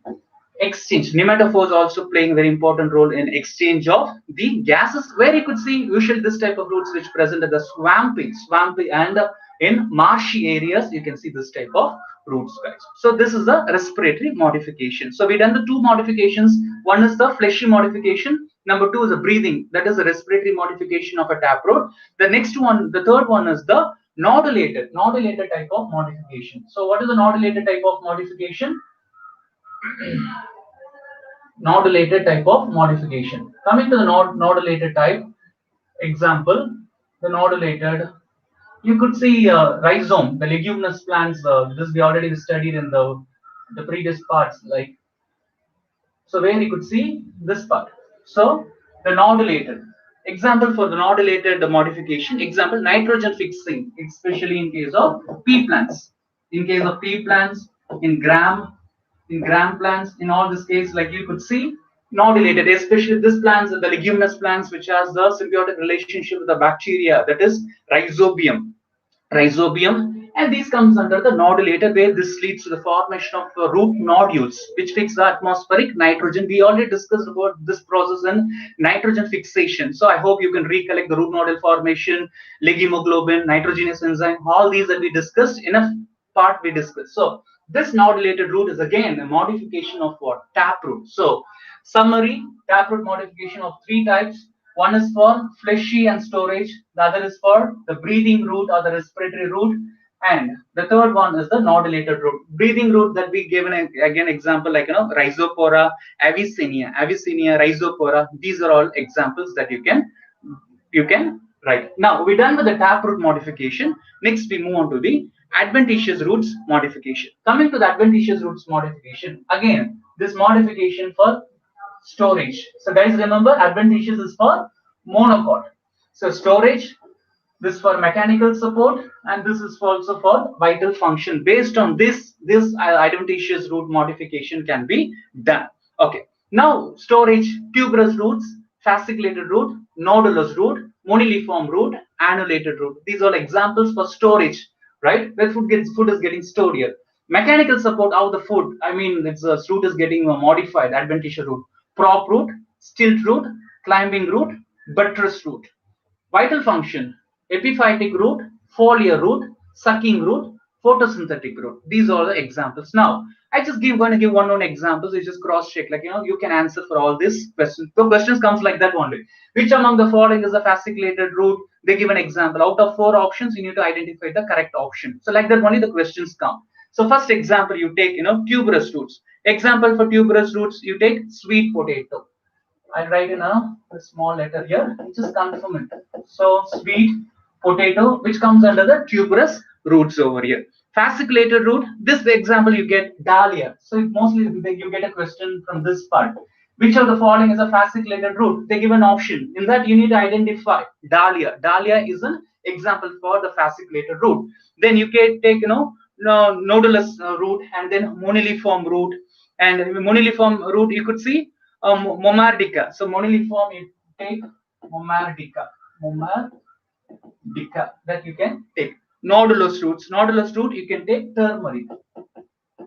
exchange. Nematophores also playing very important role in exchange of the gases, where you could see usually this type of roots which present at the swampy and in marshy areas, you can see this type of roots, guys. So this is the respiratory modification. So we done the two modifications. One is the fleshy modification. Number two is the breathing. That is the respiratory modification of a taproot. The next one, the third one is the nodulated type of modification. So what is the nodulated type of modification? Nodulated type of modification. Coming to the nodulated type, example, the nodulated, you could see rhizome, the leguminous plants. This we already studied in the previous parts, like so where you could see this part. So the nodulated. Example for the nodulated modification. Example, nitrogen fixing, especially in case of pea plants. In case of pea plants, in gram plants, in all this case, like you could see, nodulated, especially this plants, the leguminous plants, which has the symbiotic relationship with the bacteria, that is rhizobium, and this comes under the nodulator, where this leads to the formation of root nodules which fix the atmospheric nitrogen. We already discussed about this process in nitrogen fixation, so I hope you can recollect the root nodule formation, legumoglobin, nitrogenous enzyme, all these that we discussed in a part we discussed. So this nodulated root is again a modification of what? Taproot. So summary, taproot modification of three types. One is for fleshy and storage, the other is for the breathing root or the respiratory root, and the third one is the nodulated root. Breathing root that we given again example, like Rhizopora, Avicennia, Rhizopora. These are all examples that you can write. Now we're done with the taproot modification. Next we move on to the adventitious roots modification. Coming to the adventitious roots modification, again this modification for storage. So guys, remember adventitious is for monocot. So storage, this for mechanical support, and this is also for vital function. Based on this adventitious root modification can be done. Okay. Now storage, tuberous roots, fasciculated root, nodulous root, moniliform root, annulated root. These are examples for storage, right? Where food is getting stored here. Mechanical support, how the food, I mean, its root is getting modified, adventitious root. Prop root, stilt root, climbing root, buttress root. Vital function, epiphytic root, foliar root, sucking root, photosynthetic root. These are the examples. Now, I just going to give one example. So you just cross check, like you can answer for all these questions. The questions comes like that only. Which among the following is a fasciculated root? They give an example. Out of 4 options, you need to identify the correct option. So like that only the questions come. So first example, you take tuberous roots. Example for tuberous roots, you take sweet potato. I'll write in a small letter here. Just confirm it. So sweet potato, which comes under the tuberous roots over here. Fasciculated root. This example you get dahlia. So mostly you get a question from this part. Which of the following is a fasciculated root? They give an option. In that you need to identify dahlia. Dahlia is an example for the fasciculated root. Then you can take nodulous root, and then moniliform root. And moniliform root you could see Momardica. So moniliform, you take Momardica that you can take. Nodulous roots. Nodulous root you can take turmeric.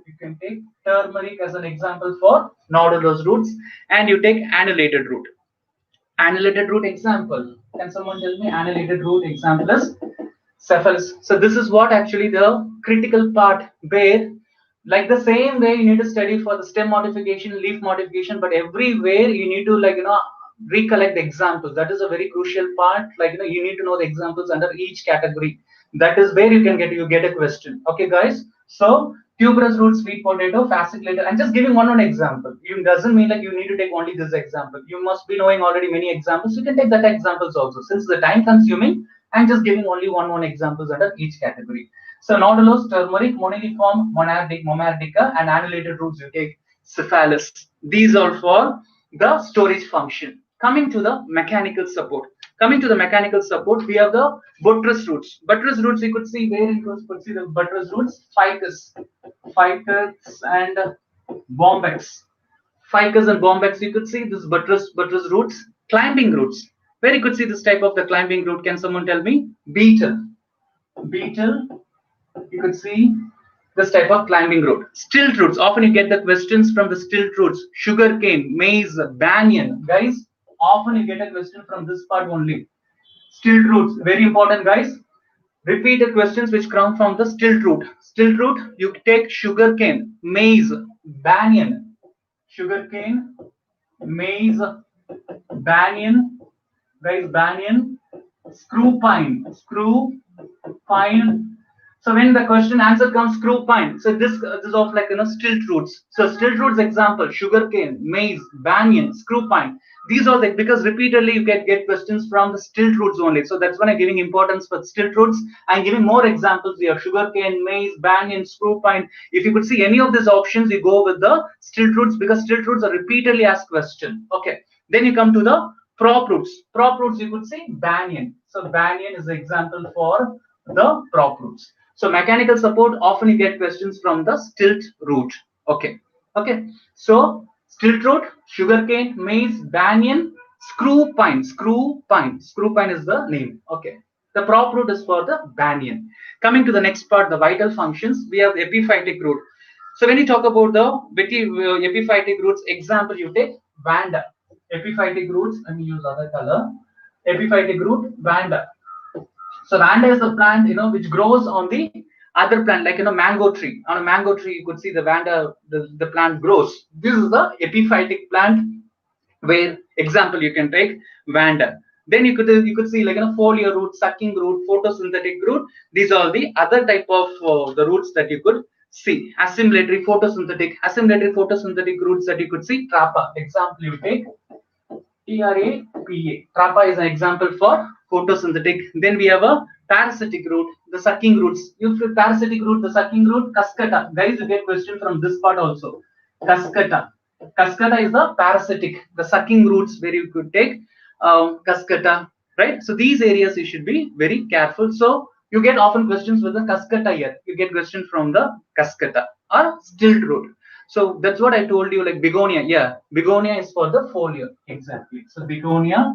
You can take turmeric as an example for nodulous roots, and you take annulated root. Annulated root example. Can someone tell me annulated root example is cephalus? So this is what actually the critical part, where like the same way you need to study for the stem modification, leaf modification, but everywhere you need to recollect the examples. That is a very crucial part. You need to know the examples under each category. That is where you get a question. Okay guys, so tuberous root, sweet potato, fasciculated. I'm just giving one example. It doesn't mean like you need to take only this example. You must be knowing already many examples. You can take that examples also. Since the time consuming, I'm just giving only one examples under each category. So nodulous, turmeric, moniliform, momardica, and annulated roots you take cephalus. These are for the storage function. Coming to the mechanical support. We have the buttress roots. Buttress roots, you could see where you could see the buttress roots, ficus and bombex. Ficus and bombex, you could see this buttress roots. Climbing roots, where you could see this type of the climbing root. Can someone tell me? Beetle, you could see This type of climbing root. Stilt roots. Often you get the questions from the stilt roots. Sugarcane, maize, banyan. Guys, often you get a question from this part only. Stilt roots. Very important, guys. Repeat the questions which come from the stilt root. Stilt root, you take sugarcane, maize, banyan. Sugarcane, maize, banyan. Guys, banyan. Screw pine. So when the question answer comes screw pine, so this is of like stilt roots. So stilt roots example: sugarcane, maize, banyan, screw pine. These are the, because repeatedly you get questions from the stilt roots only. So that's why I'm giving importance for stilt roots. I'm giving more examples here: sugarcane, maize, banyan, screw pine. If you could see any of these options, you go with the stilt roots because stilt roots are repeatedly asked question. Okay. Then you come to the prop roots. Prop roots, you could say banyan. So banyan is the example for the prop roots. So mechanical support, often you get questions from the stilt root. Okay. Okay. So stilt root, sugarcane, maize, banyan, screw pine. Screw pine. Screw pine is the name. Okay. The prop root is for the banyan. Coming to the next part, the vital functions, we have epiphytic root. So when you talk about the epiphytic roots, example you take vanda. Epiphytic roots, let me use other color. Epiphytic root, vanda. So vanda is the plant, which grows on the other plant, like mango tree. On a mango tree, you could see the vanda, the plant grows. This is the epiphytic plant, where example you can take vanda. Then you could see like foliar root, sucking root, photosynthetic root. These are the other type of the roots that you could see. Assimilatory photosynthetic roots that you could see. Trapa. Example you take TRAPA. Trapa is an example for photosynthetic. Then we have a parasitic root, the sucking roots. If parasitic root, the sucking root, cascata. Guys, you get question from this part also. Cascata. Cascata is the parasitic, the sucking roots where you could take cascata, right? So these areas you should be very careful. So you get often questions with the cascata here. You get question from the cascata or stilt root. So that's what I told you, like begonia. Yeah, begonia is for the foliar. Exactly. So begonia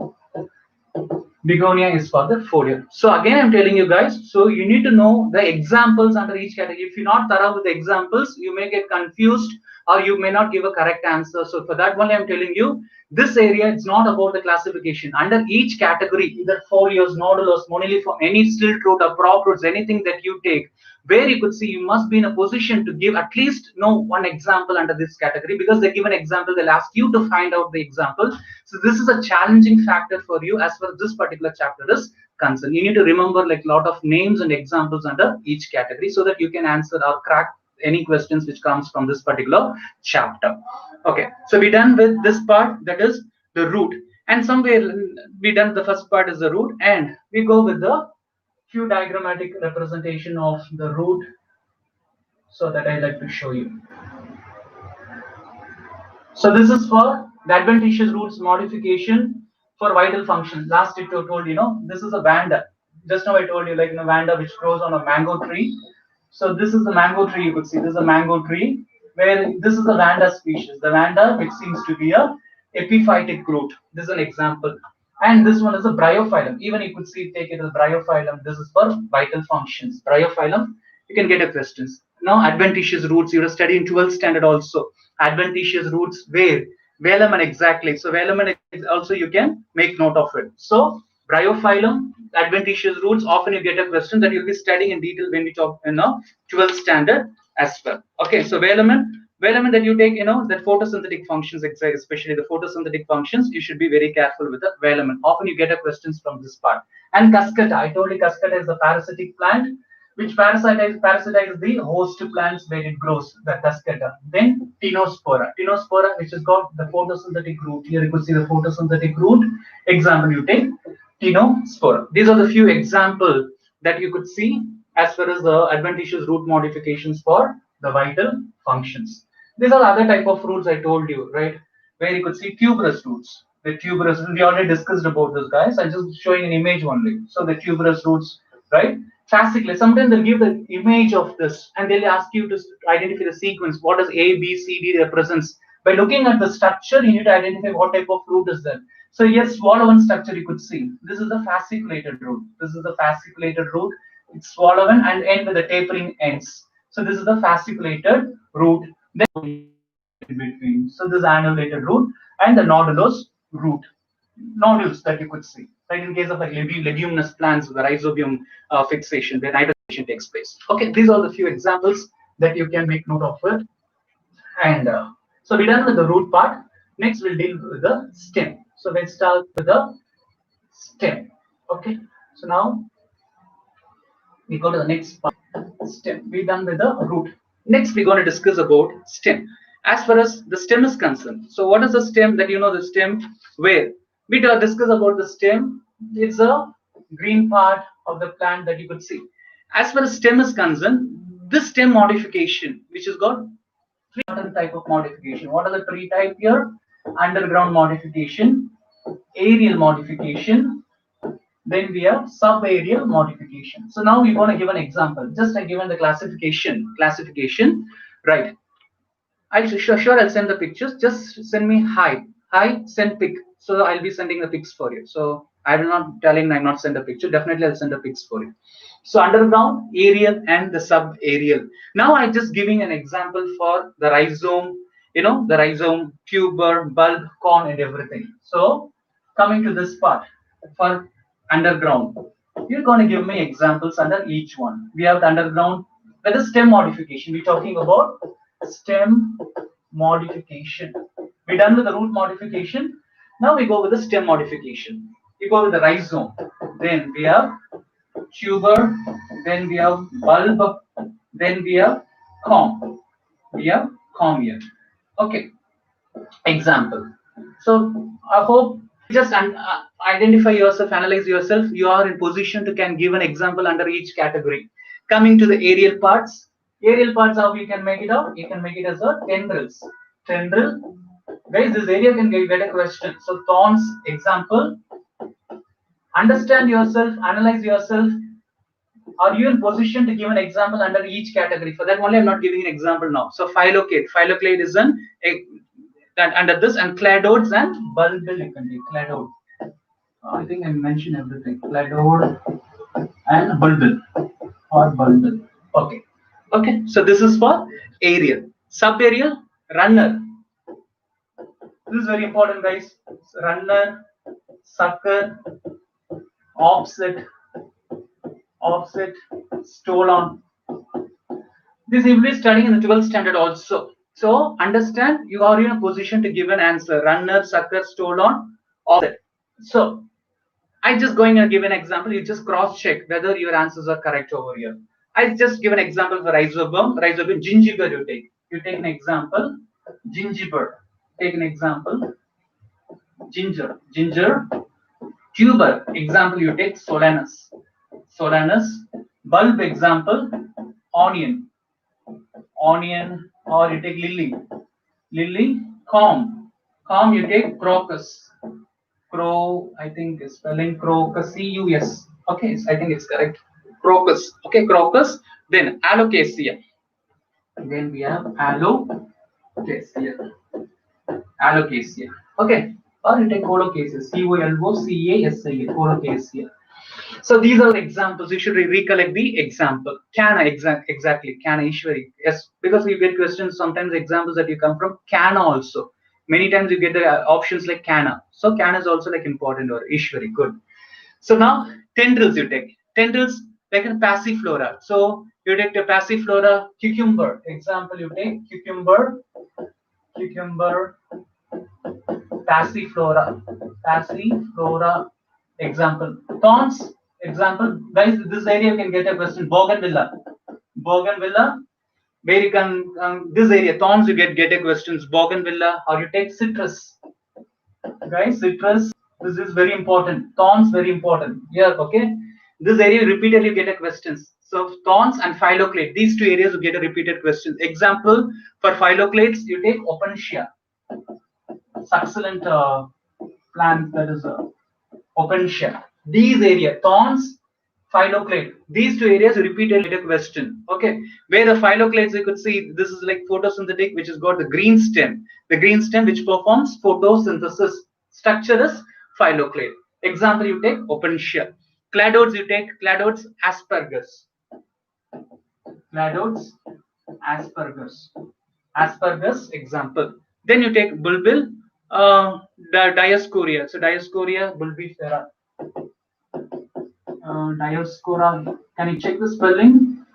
is for the foliar. So again, I'm telling you guys, so you need to know the examples under each category. If you're not thorough with the examples, you may get confused or you may not give a correct answer. So for that one, I'm telling you, this area, it's not about the classification. Under each category, either foliars, nodulars, moniliform, any stilt root or prop roots, anything that you take, where you could see you must be in a position to give at least one example under this category, because they give an example, they'll ask you to find out the example. So this is a challenging factor for you as far as this particular chapter is concerned. You need to remember like a lot of names and examples under each category so that you can answer or crack any questions which comes from this particular chapter. Okay, so we're done with this part, that is the root. And somewhere we done the first part is the root, and we go with the few diagrammatic representation of the root, so that I like to show you. So this is for the adventitious roots modification for vital function. Last it told this is a vanda. Just now I told you like vanda which grows on a mango tree. So this is the mango tree. You could see this is a mango tree where this is the vanda species. The vanda which seems to be a epiphytic root. This is an example. And this one is a bryophyllum. Even you could see take it as bryophyllum. This is for vital functions. Bryophyllum. You can get a questions. Now adventitious roots. You have studied in 12th standard also. Adventitious roots where velamen exactly. So velamen also you can make note of it. So bryophyllum, adventitious roots. Often you get a question that you'll be studying in detail when we talk in 12th standard as well. Okay, so velamen that you take, that photosynthetic functions, especially the photosynthetic functions, you should be very careful with the velamen. Often you get a questions from this part. And cascata, I told you cascata is the parasitic plant which parasitize the host plants where it grows, the cascata. Then tinospora, which has got the photosynthetic root. Here you could see the photosynthetic root. Example you take tinospora. These are the few examples that you could see as far as the adventitious root modifications for the vital functions. These are the other type of roots I told you, right? Where you could see tuberous roots. The tuberous, we already discussed about this, guys. I'm just showing an image only. So the tuberous roots, right? Fasciculated. Sometimes they'll give the image of this and they'll ask you to identify the sequence. What does A, B, C, D represents? By looking at the structure, you need to identify what type of root is there. So here, swallowen structure you could see. This is the fasciculated root. This is the fasciculated root. It's swallowen and end with the tapering ends. So this is the fasciculated root. Then in between. So this annulated root and the nodulose root. Nodules that you could see. Right, in case of like leguminous plants, the rhizobium fixation, the nitrogen takes place. Okay, these are the few examples that you can make note of it. And so we're done with the root part. Next, we'll deal with the stem. So let's start with the stem. Okay, so now we go to the next part. Stem. We're done with the root. Next, we're going to discuss about stem. As far as the stem is concerned, so what is the stem? That you know the stem where we discuss about the stem. It's a green part of the plant that you could see. As far as stem is concerned, this stem modification, which has got three type of modification. What are the three type here? Underground modification, aerial modification, then we have subaerial modification. So now we're going to give an example. Just I given the classification, right? I'll sure I'll send the pictures. Just send me hi, send pic. So I'll be sending the pics for you. So I'm not telling I'm not send a picture. Definitely I'll send the pics for you. So underground, aerial, and the subaerial. Now I'm just giving an example for the rhizome. You know the rhizome, tuber, bulb, corn, and everything. So coming to this part for underground, you're going to give me examples under each one. We have the underground. That is stem modification. We're talking about stem modification. We're done with the root modification. Now we go with the stem modification. We go with the rhizome. Then we have tuber. Then we have bulb. Then we have corm. We have corm here. Okay. Example. So I hope just identify yourself, analyze yourself. You are in position to can give an example under each category. Coming to the aerial parts. Aerial parts, how you can make it out? You can make it as a tendrils. Tendril. Guys, this area can get a question. So thorns, example. Understand yourself, analyze yourself. Are you in position to give an example under each category? For that only I'm not giving an example now. So phylloclade. Phylloclade is under this, and cladodes and bulbil you can take. Cladode. I think I mentioned everything. Cladode and bulbil or bulbil. Okay. Okay. So this is for aerial. Subaerial, runner. This is very important, guys. Runner, sucker, offset, stolon. This you will be studying in the 12th standard also. So understand you are in a position to give an answer. Runner, sucker, stolon, offset. So I just going to give an example. You just cross check whether your answers are correct over here. I just give an example for rhizobium. Rhizobium, gingiber you take. You take an example. Gingiber. Take an example. Ginger. Tuber. Example you take solanus. Bulb example. Onion. Or you take lily. Corm you take crocus. I think spelling crocus, C-U-S. Okay, I think it's correct. Crocus. Okay, crocus. Then alocasia. Then we have alocasia. Okay, or you take colocasia. C-O-L-O-C-A-S-I-A. Colocasia. So these are the examples. You should recollect the example. Canna, exactly. Canna, Ishwari. Yes, because we get questions sometimes examples that you come from Canna also. Many times you get the options like Canna. So Canna is also like important, or Ishwari. Good. So now tendrils you take. Tendrils like in passiflora. So you take the passiflora, cucumber. Example you take cucumber, passiflora. Example. Thorns. Example. Guys, this area you can get a question. Bougainvillea. Where you can this area thorns you get a questions. Bougainvillea, or you take citrus. Guys, citrus. This is very important. Thorns very important. Here, okay. This area repeatedly get a questions. So thorns and phylloclade. These two areas you get a repeated question. Example for phylloclades, you take opentia. Succulent plant, that is opentia. These area thorns, phylloclade. These two areas repeatedly get a question. Okay, where the phylloclades you could see this is like photosynthetic, which has got the green stem. The green stem which performs photosynthesis. Structure is phylloclade. Example you take opentia. Cladodes you take cladodes aspergus. Aspergillus. Aspergillus example. Then you take bulbil, the Dioscorea. So Dioscorea bulbifera. Dioscora. Can you check the spelling?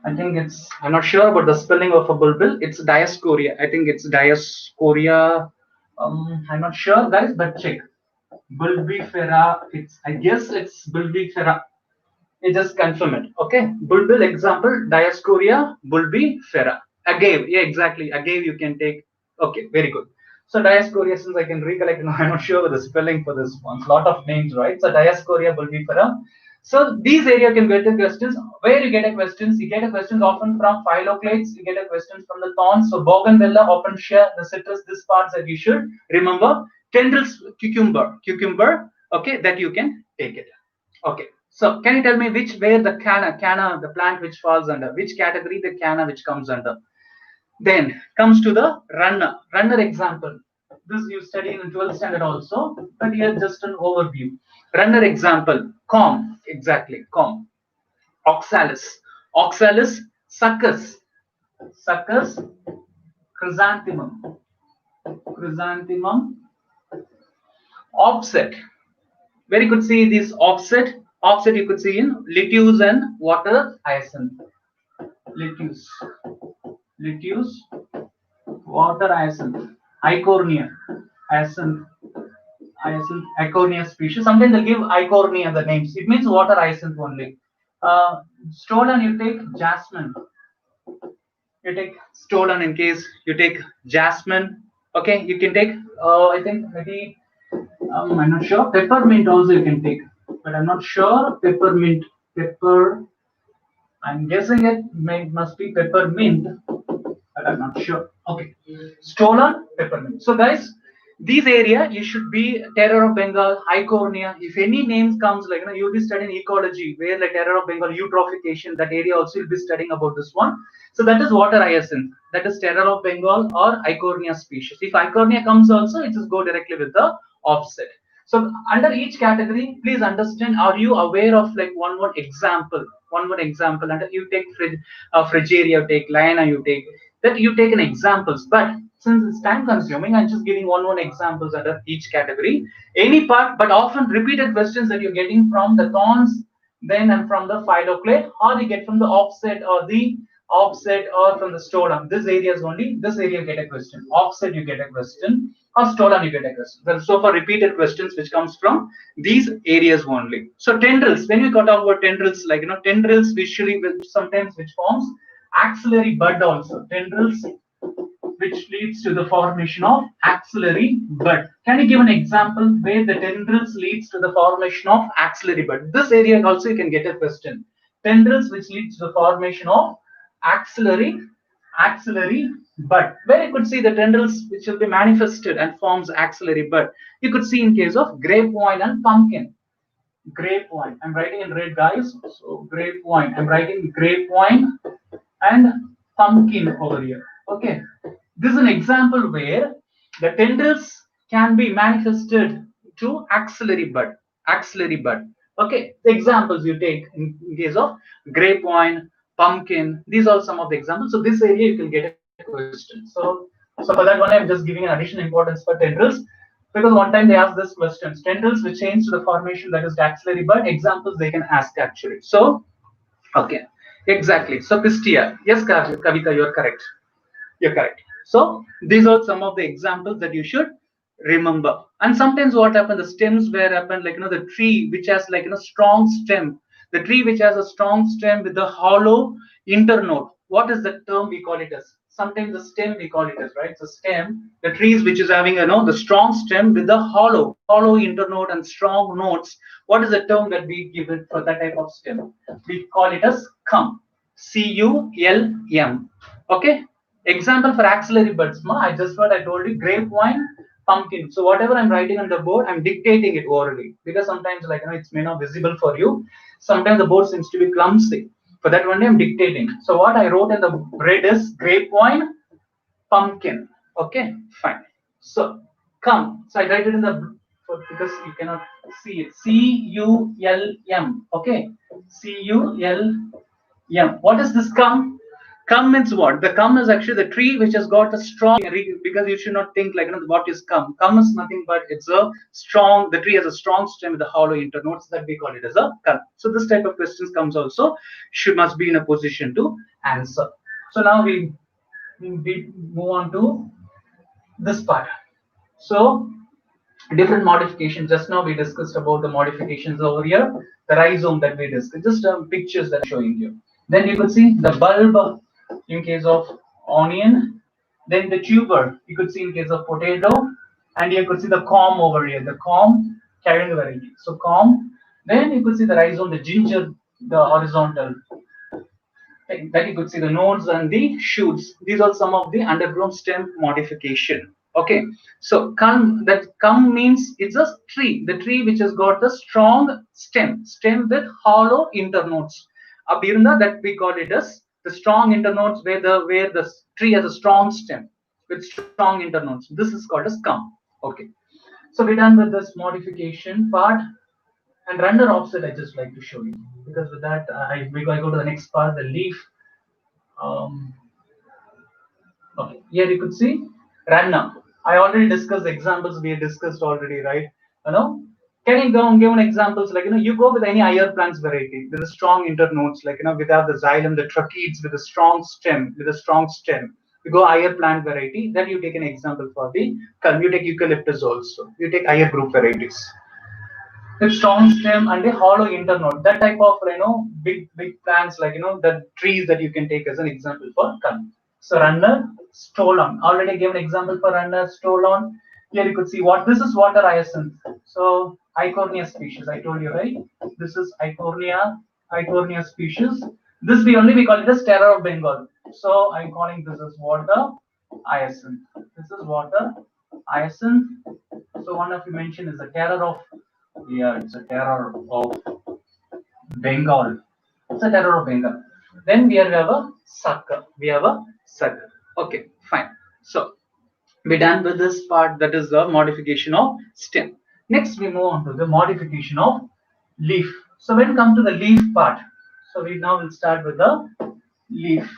I think it's. I'm not sure about the spelling of a bulbil. It's Dioscorea. I think it's Dioscorea. I'm not sure, guys, but check. Bulbifera. It's. I guess it's bulbifera. You just confirm it. Okay. Bulbil example. Dioscorea bulbifera. Agave. Yeah, exactly. Agave you can take. Okay. Very good. So Dioscorea, since I can recollect, no, I'm not sure of the spelling for this one. Lot of names, right? So Dioscorea bulbifera. So these area can get the questions. Where you get a questions? You get a questions often from phylloclades. You get a questions from the thorns. So bougainvillea, open share, the citrus. This parts that you should remember. Tendrils, cucumber. Okay, that you can take it. Okay. So can you tell me which where the canna, the plant which falls under which category the canna which comes under? Then comes to the runner. Runner example. This you study in 12th standard also, but here just an overview. Runner example. Com. Exactly. Com. Oxalis. Oxalis. Succus. Succus. Chrysanthemum. Chrysanthemum. Offset. Very good. See this offset. Offset you could see in lettuce and water hyacinth. Lettuce. Lettuce. Water hyacinth. Icornia. Hyacinth. Hyacinth. Icornia species. Sometimes they give Icornia the names. It means water hyacinth only. Stolen you take jasmine. You take stolen in case you take jasmine. Okay, you can take. I think maybe I'm not sure. Peppermint also you can take, but I'm not sure. Peppermint. Pepper. I'm guessing it must be peppermint, but I'm not sure. Okay, stolen peppermint. So guys, these area you should be terror of Bengal, Icornia. If any names comes like you'll be studying ecology, where like terror of Bengal, eutrophication, that area also you'll be studying about this one. So that is water hyacinth. That is terror of Bengal or Icornia species. If Icornia comes also, it just go directly with the offset. So under each category, please understand. Are you aware of like one example? One example. And you take Frigeria, you take Liana, you take that you take an examples. But since it's time consuming, I'm just giving one examples under each category. Any part, but often repeated questions that you're getting from the thorns, then and from the phylloclade, or you get from the offset or from the stolen. This area is only this area you get a question. Offset you get a question, or stolen you get a question. So for repeated questions which comes from these areas only. So tendrils, when we talk about tendrils, like tendrils visually sometimes which forms axillary bud also. Tendrils which leads to the formation of axillary bud. Can you give an example where the tendrils leads to the formation of axillary bud? This area also you can get a question. Tendrils which leads to the formation of axillary bud. Where you could see the tendrils which will be manifested and forms axillary bud. You could see in case of grape vine and pumpkin. Grape vine. I'm writing in red, guys. So grape vine. I'm writing grape vine and pumpkin over here. Okay. This is an example where the tendrils can be manifested to axillary bud. Axillary bud. Okay. The examples you take in case of grape vine, pumpkin. These are some of the examples. So this area you can get a question. So for that one, I'm just giving an additional importance for tendrils. Because one time they asked this question, tendrils which change to the formation that is the axillary bud, examples they can ask actually. So, okay, exactly. So, pistia. Yes, Kavita, you're correct. You're correct. So, these are some of the examples that you should remember. And sometimes what happens, the stems where happen, like, the tree which has like, strong stem, the tree which has a strong stem with a hollow internode. What is the term we call it as? Sometimes the stem we call it as, right? So stem, the trees which is having, the strong stem with the hollow internode and strong nodes. What is the term that we give it for that type of stem? We call it as cum. Culm. Okay. Example for axillary buds. I just what I told you, grapevine, pumpkin. So whatever I'm writing on the board, I'm dictating it orally because sometimes like it's may not visible for you. Sometimes the board seems to be clumsy. For that one day I'm dictating. So what I wrote in the red is grapevine, pumpkin. Okay, fine. So come. So I write it in the because you cannot see it. Culm. Okay. Culm. What is this cum? Cum means what? The cum is actually the tree which has got a strong, because you should not think like, what is cum. Cum is nothing but it's a strong, the tree has a strong stem with a hollow internodes, that we call it as a cum. So this type of questions comes also, must be in a position to answer. So now we move on to this part. So different modifications. Just now we discussed about the modifications over here. The rhizome that we discussed, just pictures that I'm showing you. Then you could see the bulb in case of onion. Then the tuber you could see in case of potato, and you could see the corm over here. The corm carrying the variety. So corm. Then you could see the rhizome, the ginger, the horizontal, that you could see the nodes and the shoots. These are some of the underground stem modification. Okay, so cum means it's a tree, the tree which has got the strong stem with hollow internodes. Abirna, that we call it as the strong internodes, where the tree has a strong stem with strong internodes. This is called as cum. Okay, so we're done with this modification part. And render offset, I just like to show you, because with that, I go to the next part, the leaf. Um, okay, here you could see random. I already discussed the examples we discussed already, right? You know, can you go and give an examples like, you go with any higher plants variety with a strong internodes, like, without the xylem, the tracheids with a strong stem, You go higher plant variety, then you take an example for the you take eucalyptus also. You take higher group varieties with strong stem and a hollow internode. That type of big plants, like the trees that you can take as an example for culm. So runner stolon. Already gave an example for runner stolon. Here you could see what this is, water hyacinth. So Icornia species. I told you, right? This is Icornia species. This we call it as terror of Bengal. So I'm calling this as water hyacinth. This is water hyacinth. So one of you mentioned is the terror of, yeah, it's a terror of Bengal. It's a terror of Bengal. Then we have a sucker. Okay, fine. So we're done with this part, that is the modification of stem. Next we move on to the modification of leaf. So when we come to the leaf part, so we now will start with the leaf.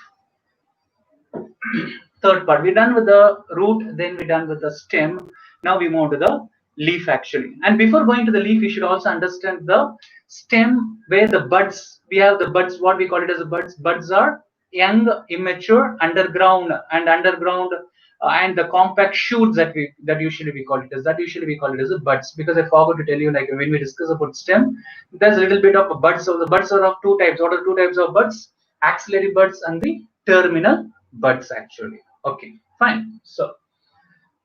Third part, we're done with the root, then we're done with the stem. Now we move to the leaf actually. And before going to the leaf, you should also understand the stem, where the buds, we have the buds, what we call it as the buds. Buds are young, immature, underground, and the compact shoots that usually we call it as the buds. Because I forgot to tell you, like when we discuss about stem, there's a little bit of a buds. So the buds are of two types. What are two types of buds? Axillary buds and the terminal buds actually. Okay, fine. So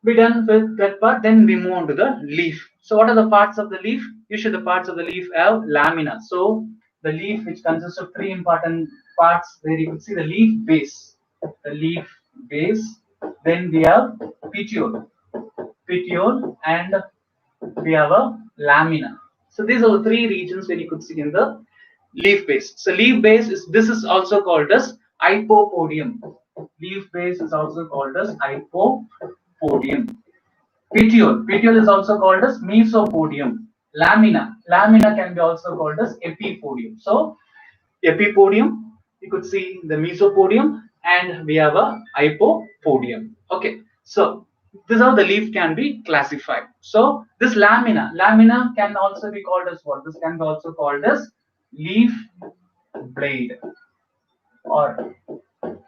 we're done with that part. Then we move on to the leaf. So what are the parts of the leaf? Usually the parts of the leaf have lamina. So the leaf, which consists of three important parts, where you can see the leaf base. The leaf base. Then we have petiole, and we have a lamina. So these are the three regions where you could see in the leaf base. So leaf base is also called as hypopodium. Leaf base is also called as hypopodium. Petiole is also called as mesopodium. Lamina can be also called as epipodium. So epipodium, you could see the mesopodium, and we have a hypopodium. Okay, so this is how the leaf can be classified. So this lamina can also be called as what? This can be also called as leaf blade. Or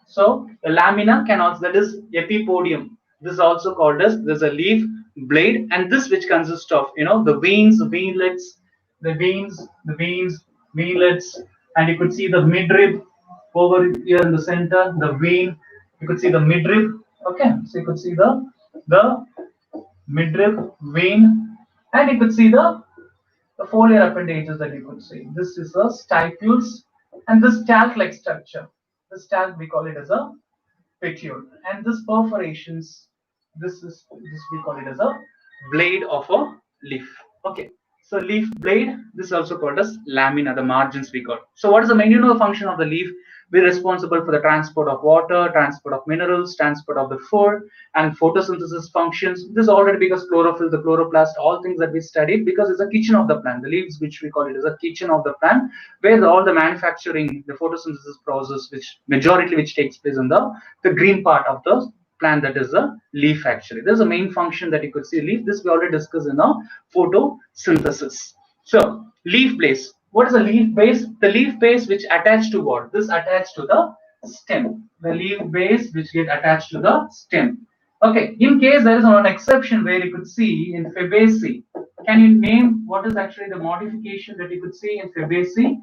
so the lamina can also, that is epipodium. This is also called as, there's a leaf blade, and this which consists of the veins, veinlets, and you could see the midrib over here in the center, the vein. You could see the midrib. Okay, so you could see the midrib vein, and you could see the foliar appendages that you could see. This is the stipules, and this talc-like structure. This talc, we call it as a petiole, and this perforations, this we call it as a blade of a leaf. Okay, So leaf blade, this is also called as lamina, the margins we got. So what is the main function of the leaf? We're responsible for the transport of water, transport of minerals, transport of the food, and photosynthesis functions. This already because chlorophyll, the chloroplast, all things that we studied because it's a kitchen of the plant. The leaves, which we call it, is a kitchen of the plant, where all the manufacturing, the photosynthesis process, which majority which takes place in the green part of the plant, that is the leaf. Actually, there's a main function that you could see leaf. This we already discussed in the photosynthesis. So leaf base, what is a leaf base? The leaf base which attached to what? This attached to the stem. The leaf base which get attached to the stem. Okay, in case there is one exception where you could see in Fabaceae, can you name what is actually the modification that you could see in Fabaceae?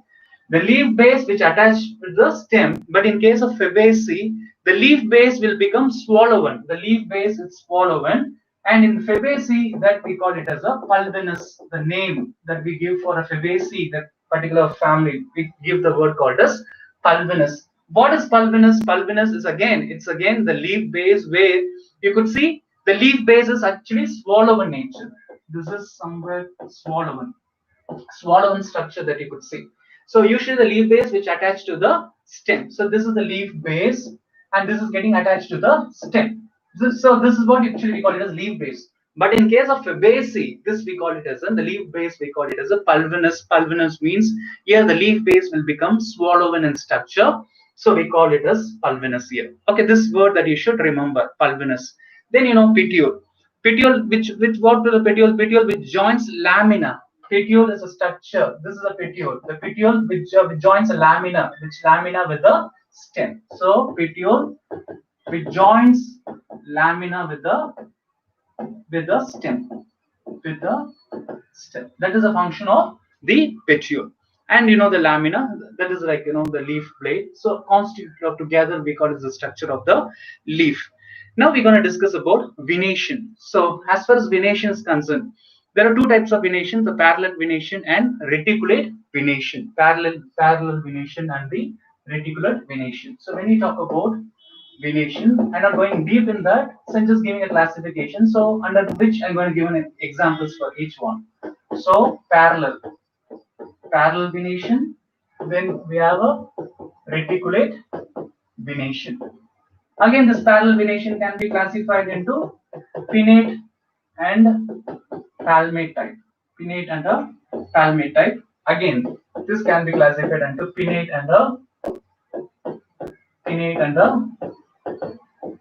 The leaf base which attached to the stem, but in case of Fabaceae, the leaf base will become swollen. The leaf base is swollen, and in Fabaceae, that we call it as a pulvinus. The name that we give for a Fabaceae, that particular family, we give the word called as pulvinus. What is pulvinus? Pulvinus is it's again the leaf base where you could see the leaf base is actually swollen nature. This is somewhere swollen structure that you could see. So usually the leaf base which attached to the stem. So this is the leaf base, and this is getting attached to the stem. So this is what actually we call it as leaf base. But in case of Fabaceae, this we call it as the leaf base. We call it as a pulvinus. Pulvinus means here the leaf base will become swollen in structure. So we call it as pulvinus here. Okay, this word that you should remember, pulvinus. Then petiole. Petiole, which what to the petiole? Petiole which joins lamina. Petiole is a structure. This is a petiole. The petiole which joins a lamina, which lamina with the stem. So petiole which joins lamina with the stem. With the stem. That is a function of the petiole. And the lamina, that is like the leaf blade. So constitute together we call it the structure of the leaf. Now we're going to discuss about venation. So as far as venation is concerned, there are two types of venation: the parallel venation and reticulate venation. Parallel venation and the reticulate venation. So when we talk about venation, I'm not going deep in that, so I'm just giving a classification. So under which I'm going to give an examples for each one. So parallel venation, then we have a reticulate venation. Again, this parallel venation can be classified into pinnate and palmate type. Pinnate and a palmate type. Again, this can be classified into pinnate and a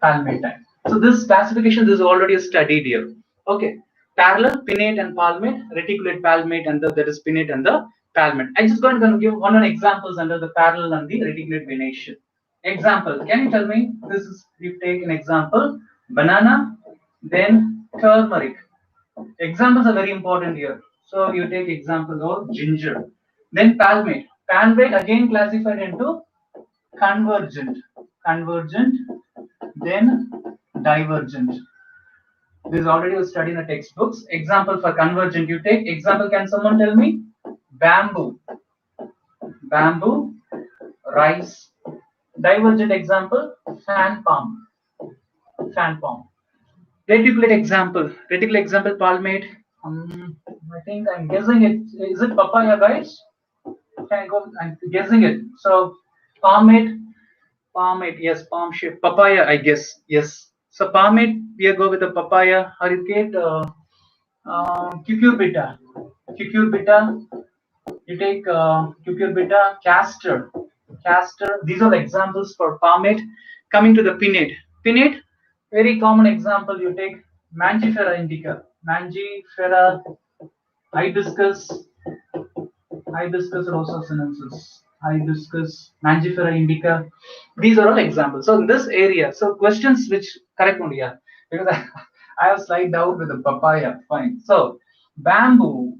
palmate type. So this classification is already studied here. Okay, parallel, pinnate and palmate, reticulate palmate, and that is pinnate and the palmate. I'm just going to give one examples under the parallel and the reticulate venation. Example, can you tell me, this is, you take an example, banana, then turmeric. Examples are very important here. So you take examples of ginger. Then palmate. Palmate again classified into convergent, then divergent. This is already studied in the textbooks. Example for convergent, you take example. Can someone tell me? Bamboo, rice. Divergent example, fan palm. Reticulate example, palmate. I think I'm guessing it. Is it papaya, guys? Can I go? I'm guessing it. So palmate, yes, palm shape. Papaya, I guess, yes. So palmate, we go with the papaya. Haricate, cucurbita. You take cucurbita, castor. These are the examples for palmate. Coming to the pinnate, very common example. You take Mangifera indica, hibiscus rosa sinensis, Mangifera indica. These are all examples. So in this area, so questions which correct only, yeah, because I have slight doubt with the papaya. Fine. So bamboo.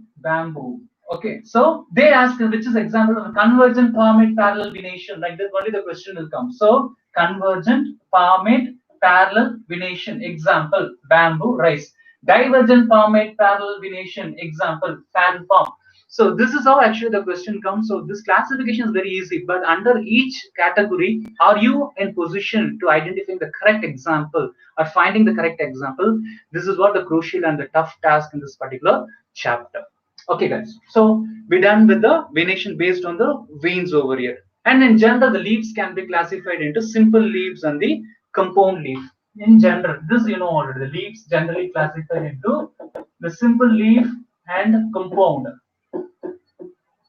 Okay. So they ask which is example of a convergent palmate parallel venation. Like this, only the question will come. So convergent palmate parallel venation. Example: bamboo, rice. Divergent palmate parallel venation. Example: fan palm. So this is how actually the question comes. So this classification is very easy, but under each category, are you in position to identify the correct example or finding the correct example? This is what the crucial and the tough task in this particular chapter. Okay, guys. So we're done with the venation based on the veins over here. And in general, the leaves can be classified into simple leaves and the compound leaf. In general, this you know already. The leaves generally classified into the simple leaf and compound.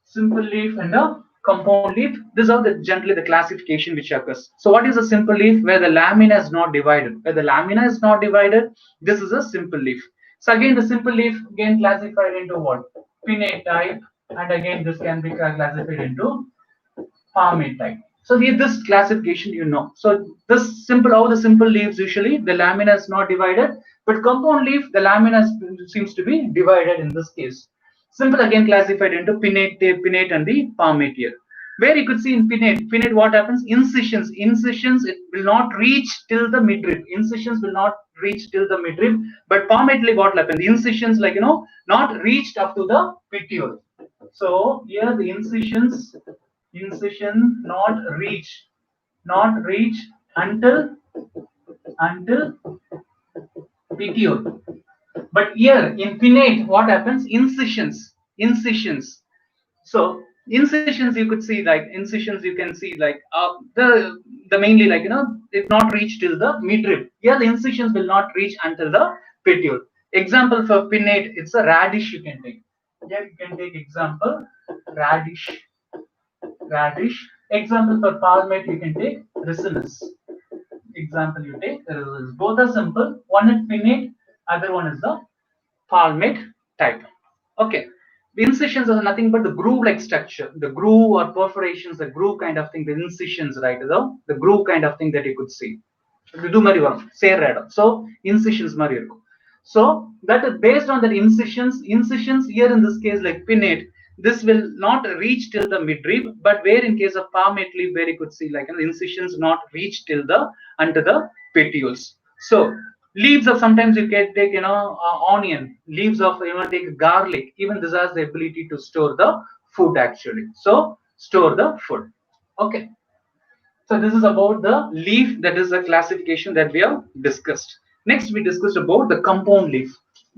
Simple leaf and a compound leaf. These are the generally the classification which occurs. So what is a simple leaf? Where the lamina is not divided. Where the lamina is not divided, this is a simple leaf. So again, the simple leaf again classified into what? Pinnate type, and again this can be classified into palmate type. So here this classification you know. So this simple how the simple leaves usually the lamina is not divided, but compound leaf the lamina seems to be divided in this case. Simple again classified into pinnate and the palmate here. Where you could see in pinnate what happens? Incisions it will not reach till the midrib. Incisions will not reach till the midrib, but palmately what happens? The incisions like not reached up to the petiole. So here the incision not reach until petiole. But here in pinnate, what happens? Incisions. So incisions you could see like incisions you can see like the mainly like it not reach till the midrib. Here the incisions will not reach until the petiole. Example for pinnate, it's a radish you can take. Here you can take example radish. Example for palmate you can take ricinus. Example you take ricinus. Both are simple. One is pinnate, other one is the palmate type. Okay. The incisions are nothing but the groove-like structure, the groove or perforations, the groove kind of thing, the incisions, right? The groove kind of thing that you could see. ಇದು மாதிரி வரும் சேர்ற so incisions மாதிரி இருக்கும். So that is based on that incisions here in this case like pinnate, this will not reach till the midrib, but where in case of palmate leaf where you could see like the incisions not reach till the under the petioles. So leaves of sometimes you can take onion, leaves of take garlic, even this has the ability to store the food actually. So store the food. Okay. So this is about the leaf, that is the classification that we have discussed. Next, we discussed about the compound leaf.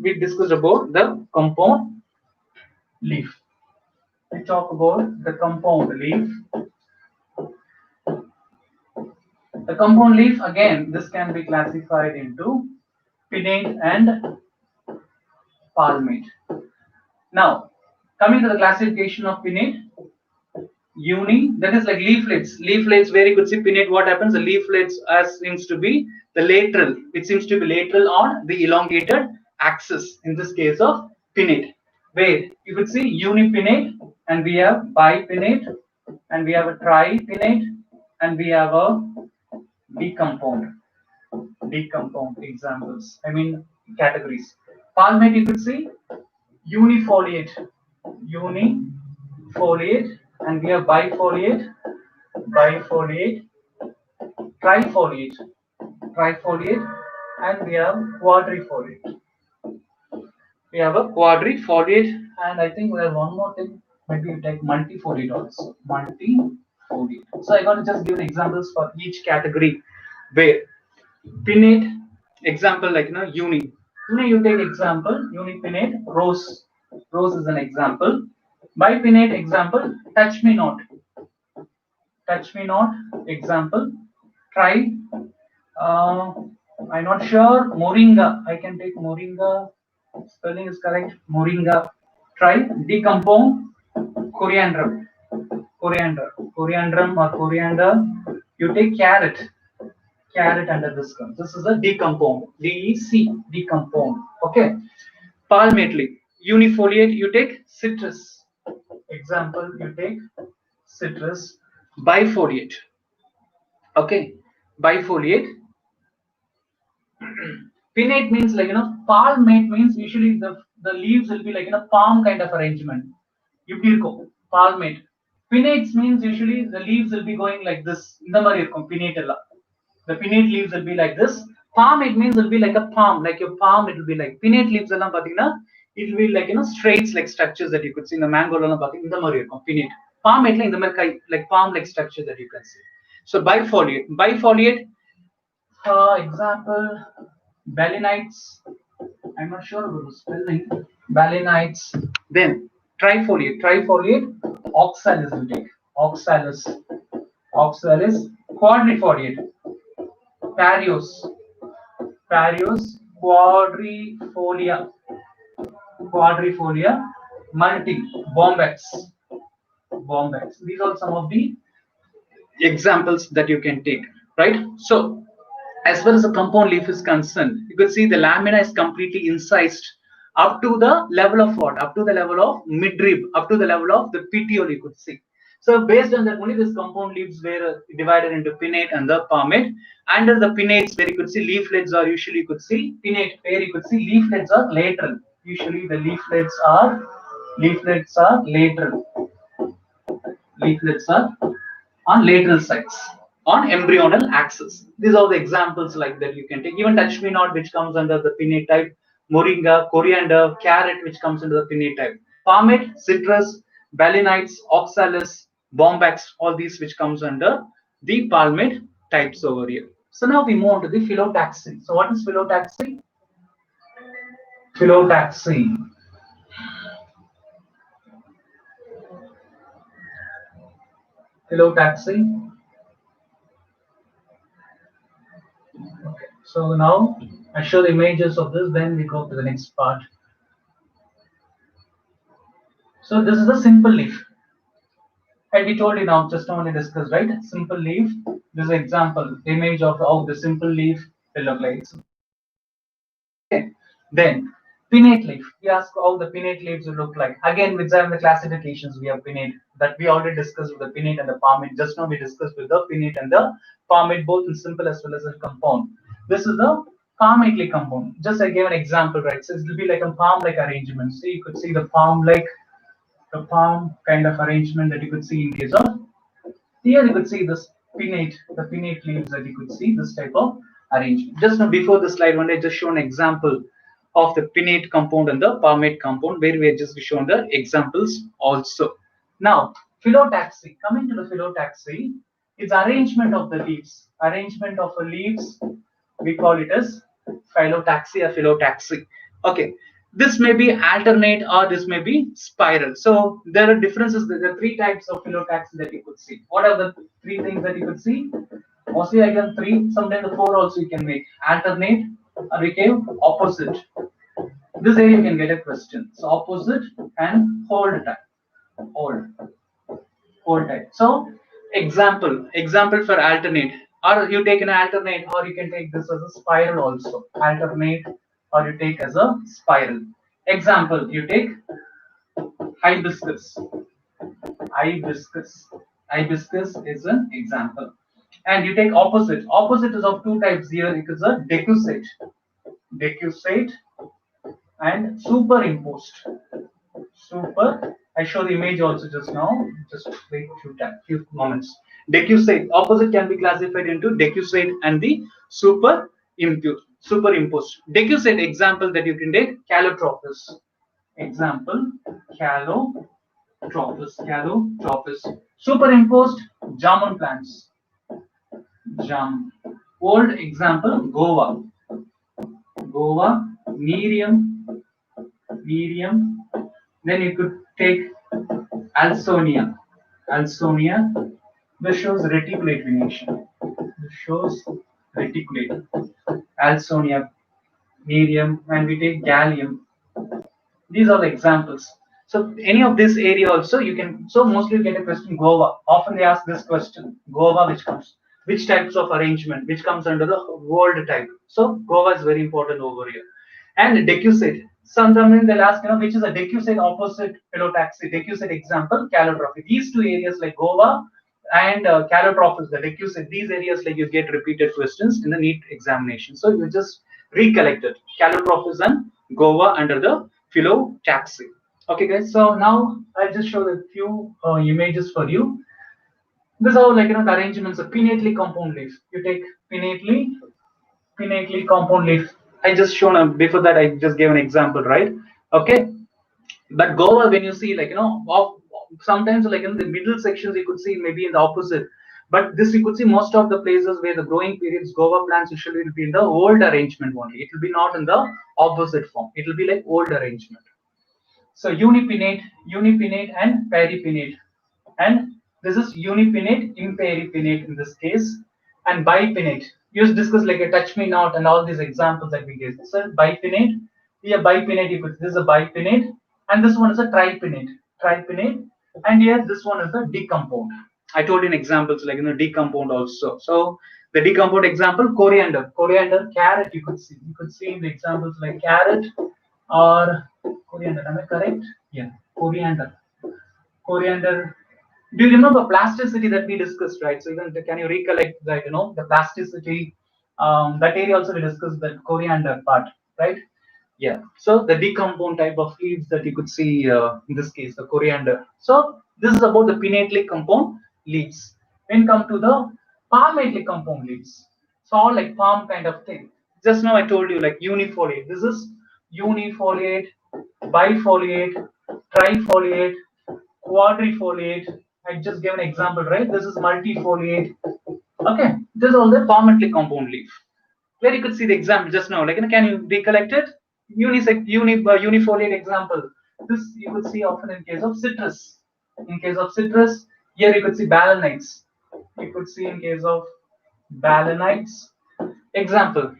We discussed about the compound leaf. We talk about the compound leaf. The compound leaf, again, this can be classified into pinnate and palmate. Now, coming to the classification of pinnate, uni, that is like leaflets where you could see pinnate, what happens? The leaflets as seems to be the lateral, it seems to be lateral on the elongated axis in this case of pinnate, where you could see unipinnate, and we have bipinnate, and we have a tripinnate, and we have a decompound examples, I mean categories. Palmate you could see unifoliate, and we have bifoliate, trifoliate, and we have quadrifoliate. And I think we have one more thing. Maybe you take multifoliate also. So I'm going to just give examples for each category. Where pinnate, example like uni. You take example unipinnate, rose. Rose is an example. Bipinnate example, touch me not. Example. Try. I'm not sure. Moringa. I can take moringa. Spelling is correct. Moringa. Try. Decompound. Coriander. Coriandrum or coriander. You take carrot. Under this one. This is a decompound. DEC. Decompound. Okay. Palmately. Unifoliate. You take citrus. Example. You take citrus. Bifoliate. Okay. Bifoliate. Pinnate means like palmate means usually the leaves will be like palm kind of arrangement. Palmate. Pinnate means usually the leaves will be going like this. Pinnate the pinnate leaves will be like this. Palm it means will be like a palm, like your palm. It will be like pinnate leaves. It will be like straights like structures that you could see in the mango. Pinnate. Palm it like palm like structure that you can see. So bifoliate. Example, balanites. I'm not sure about the spelling. Balanites. Then Trifoliate, oxalis will take. Oxalis, quadrifoliate, Parios, quadrifolia, multi, bombax. These are some of the examples that you can take, right? So, as far as the compound leaf is concerned, you could see the lamina is completely incised up to the level of what? Up to the level of midrib, up to the level of the petiole, you could see. So based on that, only this compound leaves were divided into pinnate and the palmate. Under the pinnates, where you could see leaflets are usually, you could see pinnate, where you could see leaflets are lateral. Usually the leaflets are lateral. Leaflets are on lateral sides, on embryonal axis. These are the examples like that you can take. Even touch me not, which comes under the pinnate type, moringa, coriander, carrot, which comes under the pinnate type. Palmate, citrus, balanites, oxalis, bombax, all these which comes under the palmate types over here. So now we move on to the phyllotaxy. So what is phyllotaxy? Phyllotaxy. Phyllotaxy. Okay. So now I show the images of this, then we go to the next part. So this is a simple leaf. And we told you now, just now we discussed, right? Simple leaf. This is an example, image of how the simple leaf will look like. Okay. Then pinnate leaf. We ask how the pinnate leaves will look like. Again, with the classifications, we have pinnate that we already discussed with the pinnate and the palmate. Just now we discussed with the pinnate and the palmate, both in simple as well as a compound. This is the palmately compound. Just I gave an example, right? So it will be like a palm-like arrangement. So you could see the palm-like, the palm kind of arrangement that you could see in case of. Here you could see this the pinnate leaves that you could see this type of arrangement. Just now before the slide, one I just shown an example of the pinnate compound and the palmate compound, where we have just shown the examples also. Now, phyllotaxy. Coming to the phyllotaxy, it's arrangement of the leaves. Arrangement of the leaves, we call it as phyllotaxy or phyllotaxy. Okay, this may be alternate or this may be spiral. So there are differences. There are three types of phyllotaxy that you could see. What are the three things that you could see? Mostly I can three, sometimes the four also you can make. Alternate, or we can opposite. This area you can get a question. So opposite and hold type. Hold type. So example for alternate. Or you take an alternate, or you can take this as a spiral also. Alternate, or you take as a spiral. Example, you take hibiscus. Hibiscus is an example. And you take opposite. Opposite is of two types here. It is a decussate and superimposed. I show the image also just now. Just wait few moments. Decussate. Opposite can be classified into decussate and the superimposed. Decussate example that you can take calotropis. Example, calotropis. Superimposed, jamun plants. Old example, guava, Miriam. Then you could take Alsonia. This shows reticulate venation. Alsonia, Miriam, and we take Gallium. These are the examples. So any of this area also you can. So mostly you get a question guava. Often they ask this question guava, which types of arrangement, which comes under the world type. So guava is very important over here. And decussate. Sometimes they'll ask, which is a decussate opposite phyllotaxy. Decussate example, calotropis. These two areas like guava and calotropis, the decussate, these areas like you get repeated questions in the Neet examination. So you just recollect it. Calotropis and guava under the phyllotaxy. Okay, guys. So now I'll just show a few images for you. This is how the arrangements of pinnately compound leaf. You take pinnately compound leaf. I just shown before that I just gave an example, right? Okay. But guava, when you see sometimes like in the middle sections you could see maybe in the opposite. But this you could see most of the places where the growing periods guava plants usually will be in the old arrangement only. It will be not in the opposite form. It will be like old arrangement. So unipinnate and peripinnate. And this is unipinnate, imperipinnate in this case, and bipinnate. You just discuss like a touch me not and all these examples that we gave. So bipinnate, here bipinnate, you could, this is a bipinnate, and this one is a tripinnate, and here this one is a decompound. I told you in examples like decompound also. So the decompound example, coriander, carrot. You could see in the examples like carrot or coriander. Am I correct? Yeah, coriander. Do you remember plasticity that we discussed, right? So even can you recollect that the plasticity, that area also we discussed, that coriander part, right? Yeah. So the decompound type of leaves that you could see in this case, the coriander. So this is about the pinnately compound leaves. When come to the palmately compound leaves, so all like palm kind of thing. Just now I told you like unifoliate. This is unifoliate, bifoliate, trifoliate, quadrifoliate. I just gave an example, right? This is multifoliate. Okay, this is all the palmately compound leaf. Where you could see the example just now, like can you recollect it? Unifoliate example. This you could see often in case of citrus. In case of citrus, here you could see balanites. You could see in case of balanites. Example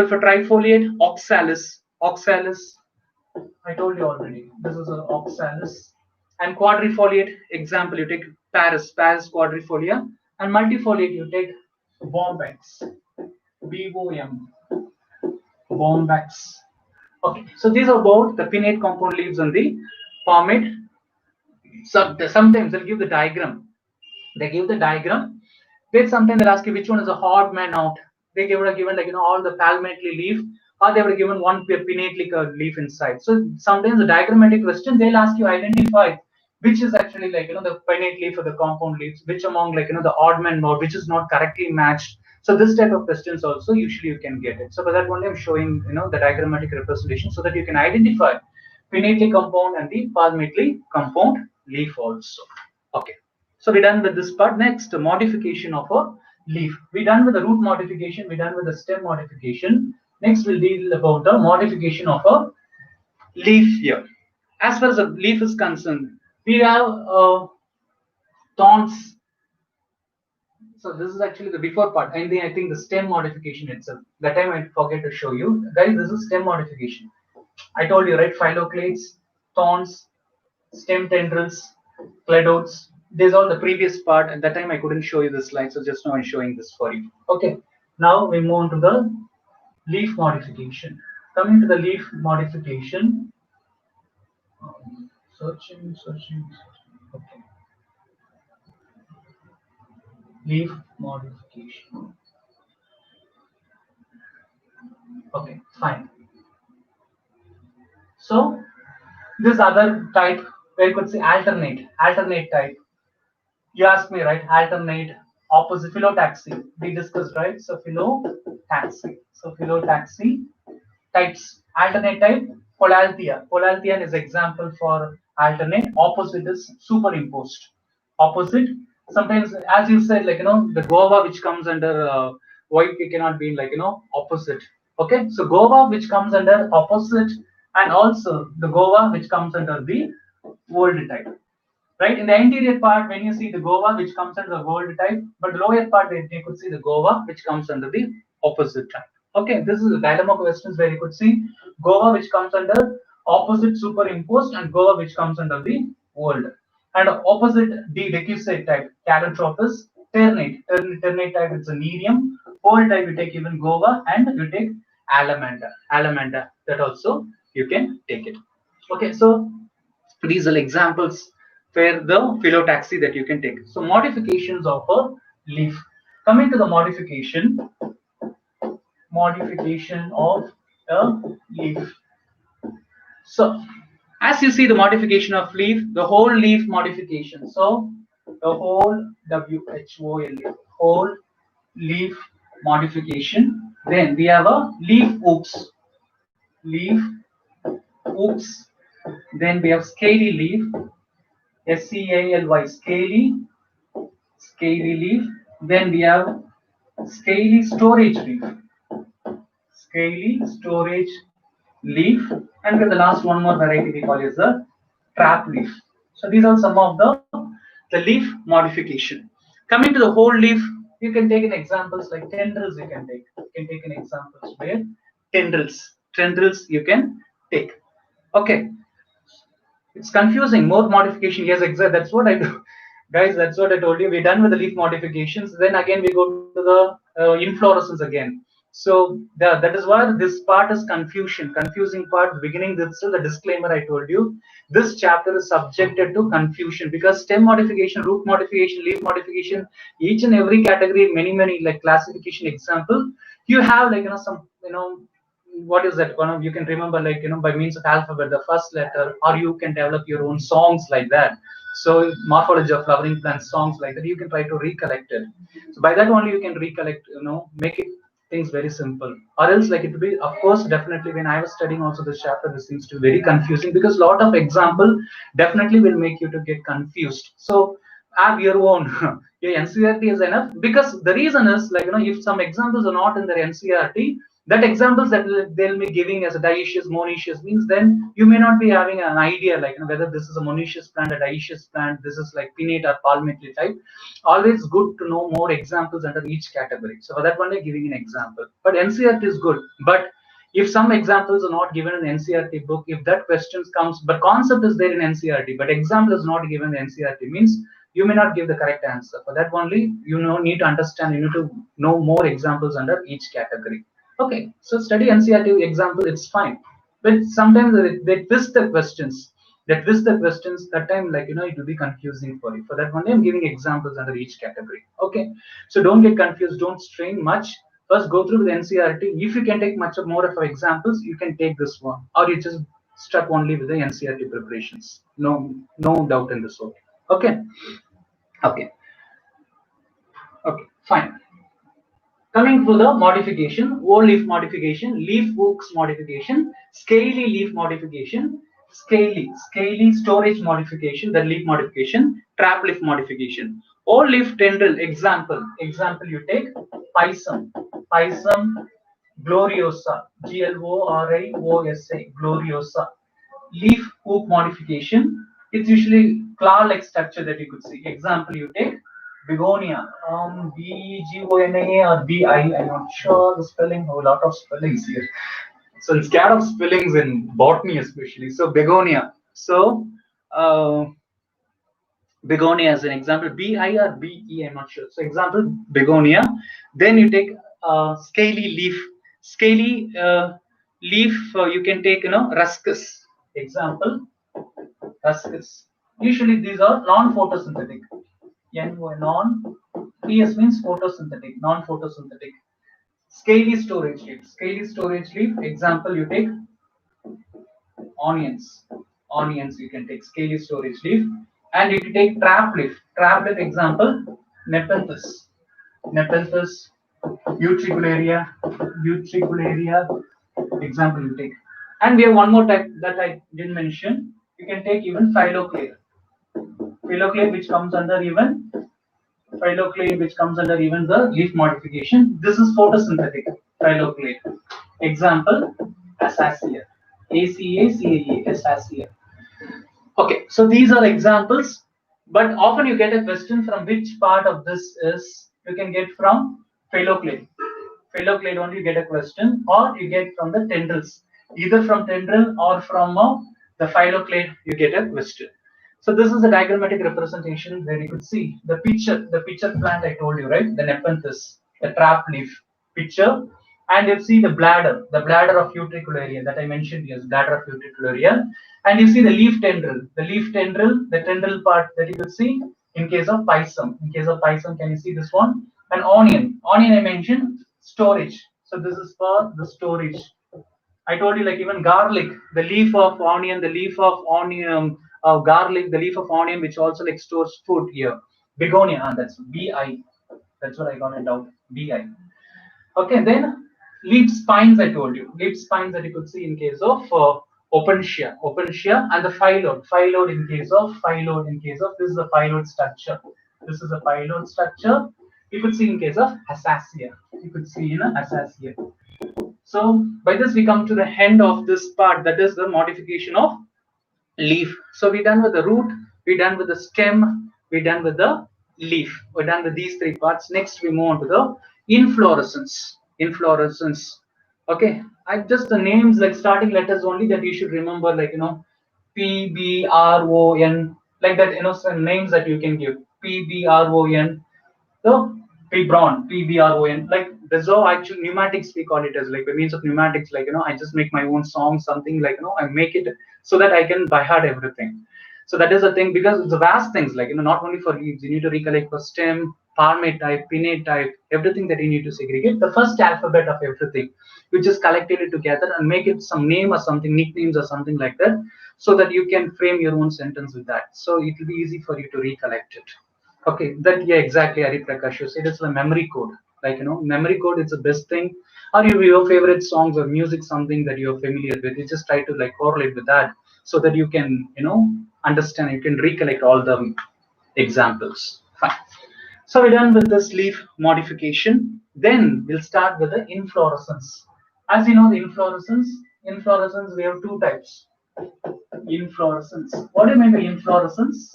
for trifoliate, oxalis. Oxalis, I told you already. This is an oxalis. And quadrifoliate example, you take Paris quadrifolia, and multifoliate you take bombax, BOM, bombax. Okay, so these are both the pinnate compound leaves on the palmate. So sometimes they'll give the diagram. They give the diagram. Then sometimes they'll ask you which one is a hard man out. They would have given like all the palmately leaf, or they would have given one pinnately leaf inside. So sometimes the diagrammatic question they'll ask you identify which is actually like the pinnate leaf or the compound leaves, which among like the odd man node, which is not correctly matched. So this type of questions also usually you can get it. So for that only I'm showing the diagrammatic representation so that you can identify pinnately compound and the palmately compound leaf also. Okay. So we're done with this part. Next, modification of a leaf. We're done with the root modification. We're done with the stem modification. Next, we'll deal about the modification of a leaf here. As far as the leaf is concerned, we have thorns. So this is actually the before part. And then I think the stem modification itself. That time I forget to show you. Guys, this is stem modification. I told you, right? Phylloclades, thorns, stem tendrils, cladodes. There's all the previous part. At that time, I couldn't show you the slide, so just now I'm showing this for you. Okay. Now we move on to the leaf modification. Coming to the leaf modification. Searching. Okay. Leaf modification. Okay, fine. So this other type where you could say alternate type. You asked me, right? Alternate, opposite, phyllotaxy. We discussed, right? So phyllotaxy. So phyllotaxy types. Alternate type, Polalthia. Polalthia is example for alternate. Opposite is superimposed. Opposite. Sometimes, as you said, like the guava which comes under white cannot be like opposite. Okay, so guava which comes under opposite, and also the guava which comes under the world type. Right, in the anterior part, when you see the guava which comes under the world type, but the lower part they could see the guava which comes under the opposite type. Okay, this is a dilemma questions where you could see guava which comes under opposite superimposed and guava which comes under the world. And opposite the decusate type, calotropis, ternate type, it's a medium. Whole type you take even guava, and you take alamanda. That also you can take it. Okay, so these are examples where the phyllotaxy that you can take. So modifications of a leaf. Coming to the modification of a leaf. So as you see the modification of leaf, the whole leaf modification. So the whole whole leaf modification. Then we have a leaf oops. Then we have scaly leaf. SCALY, scaly leaf. Then we have scaly storage leaf. Scaly storage leaf. And then the last one more variety we call is the trap leaf. So these are some of the leaf modification. Coming to the whole leaf, you can take an examples like tendrils. You can take an examples where tendrils you can take. Okay, it's confusing. More modification. Yes, exactly. That's what I do. Guys, that's what I told you. We're done with the leaf modifications. Then again, we go to the inflorescence again. So that is why this part is confusion. Confusing part. Beginning, this is the disclaimer I told you. This chapter is subjected to confusion because stem modification, root modification, leaf modification, each and every category, many like classification example. You have like some what is that one of you can remember like by means of alphabet the first letter, or you can develop your own songs like that. So morphology of flowering plants songs like that, you can try to recollect it. So by that only you can recollect, make it things very simple. Or else like it will be, of course, definitely when I was studying also this chapter, this seems to be very confusing because a lot of example definitely will make you to get confused. So have your own. Your NCRT is enough because the reason is like if some examples are not in their NCRT, that examples that they'll be giving as a dioecious monoecious means then you may not be having an idea like whether this is a monoecious plant, a dioecious plant, this is like pinnate or palmate type. Always good to know more examples under each category. So for that one day giving an example, but NCRT is good. But if some examples are not given in NCRT book, if that questions comes, but concept is there in NCRT, but example is not given in NCRT means you may not give the correct answer. For that only, need to understand, you need to know more examples under each category. Okay, so study NCRT example, it's fine. But sometimes they twist the questions. They twist the questions. That time, like it will be confusing for you. For that one, I'm giving examples under each category. Okay, so don't get confused. Don't strain much. First, go through the NCRT. If you can take much of more of examples, you can take this one, or you just stuck only with the NCRT preparations. No doubt in this one. Okay, okay, okay, fine. Coming to the modification, whole leaf modification, leaf hooks modification, scaly leaf modification, scaly storage modification, the leaf modification, trap leaf modification. Whole leaf tendril, example you take Pisum gloriosa, Gloriosa, gloriosa. Leaf hook modification, it's usually claw-like structure that you could see. Example you take begonia, Bgona or Bi. I'm not sure the spelling. A lot of spellings here. So I'm scared of spellings in botany especially. So begonia. So begonia as an example. Bi or Be. I'm not sure. So example begonia. Then you take scaly leaf. Scaly leaf. You can take ruscus. Example ruscus. Usually these are non-photosynthetic. Non. PS means photosynthetic, non-photosynthetic. Scaly storage leaf. Scaly storage leaf. Example you take onions. Onions you can take scaly storage leaf. And you can take trap leaf. Trap leaf example Nepenthes. Nepenthes utricularia. Utricularia example you take. And we have one more type that I didn't mention. You can take even phyloclade. Phyloclade which comes under even phylloclade, which comes under even the leaf modification. This is photosynthetic phylloclade. Example, Acacia. ACACAE, Acacia. Okay, so these are examples, but often you get a question from which part of this is, you can get from phylloclade. Phylloclade only you get a question, or you get from the tendrils. Either from tendril or from the phylloclade, you get a question. So this is a diagrammatic representation where you could see the picture plant I told you, right? The Nepenthes, the trap leaf picture, and you see the bladder of utricularia that I mentioned. Yes, bladder of utricularia, and you see the tendril part that you could see in case of Pisum. In case of Pisum, can you see this one? An onion I mentioned storage. So this is for the storage. I told you like even garlic, the leaf of onion, the leaf of onion, garlic, the leaf of onion, which also like stores food here. Begonia, that's BI. That's what I got it out. BI. Okay, then leaf spines I told you. Leaf spines that you could see in case of opentia, and the phyllodes in case of this is a phylloid structure. This is a phylloid structure. You could see in case of Acacia. You could see in a Acacia. So by this we come to the end of this part, that is the modification of leaf. So we're done with the root, we're done with the stem, we're done with the leaf. We're done with these three parts. Next, we move on to the inflorescence. Inflorescence. Okay, I just the names like starting letters only that you should remember, like PBRON, like that, some names that you can give. PBRON, so PBRON, like there's no actual pneumatics, we call it as like the means of pneumatics, like I just make my own song, something like I make it so that I can by heart everything. So that is the thing, because it's a vast things, like not only for leaves, you need to recollect for stem, palmate type, pinnate type, everything that you need to segregate. The first alphabet of everything, you just collected it together and make it some name or something, nicknames or something like that, so that you can frame your own sentence with that. So it will be easy for you to recollect it. Okay, that, yeah, exactly, Hari Prakash. You said it's a memory code. Like, memory code is the best thing. Or your favorite songs or music, something that you're familiar with. You just try to like correlate with that so that you can, understand, you can recollect all the examples. Fine. So we're done with this leaf modification. Then we'll start with the inflorescence. As you know, the inflorescence, we have two types. Inflorescence. What do you mean by inflorescence?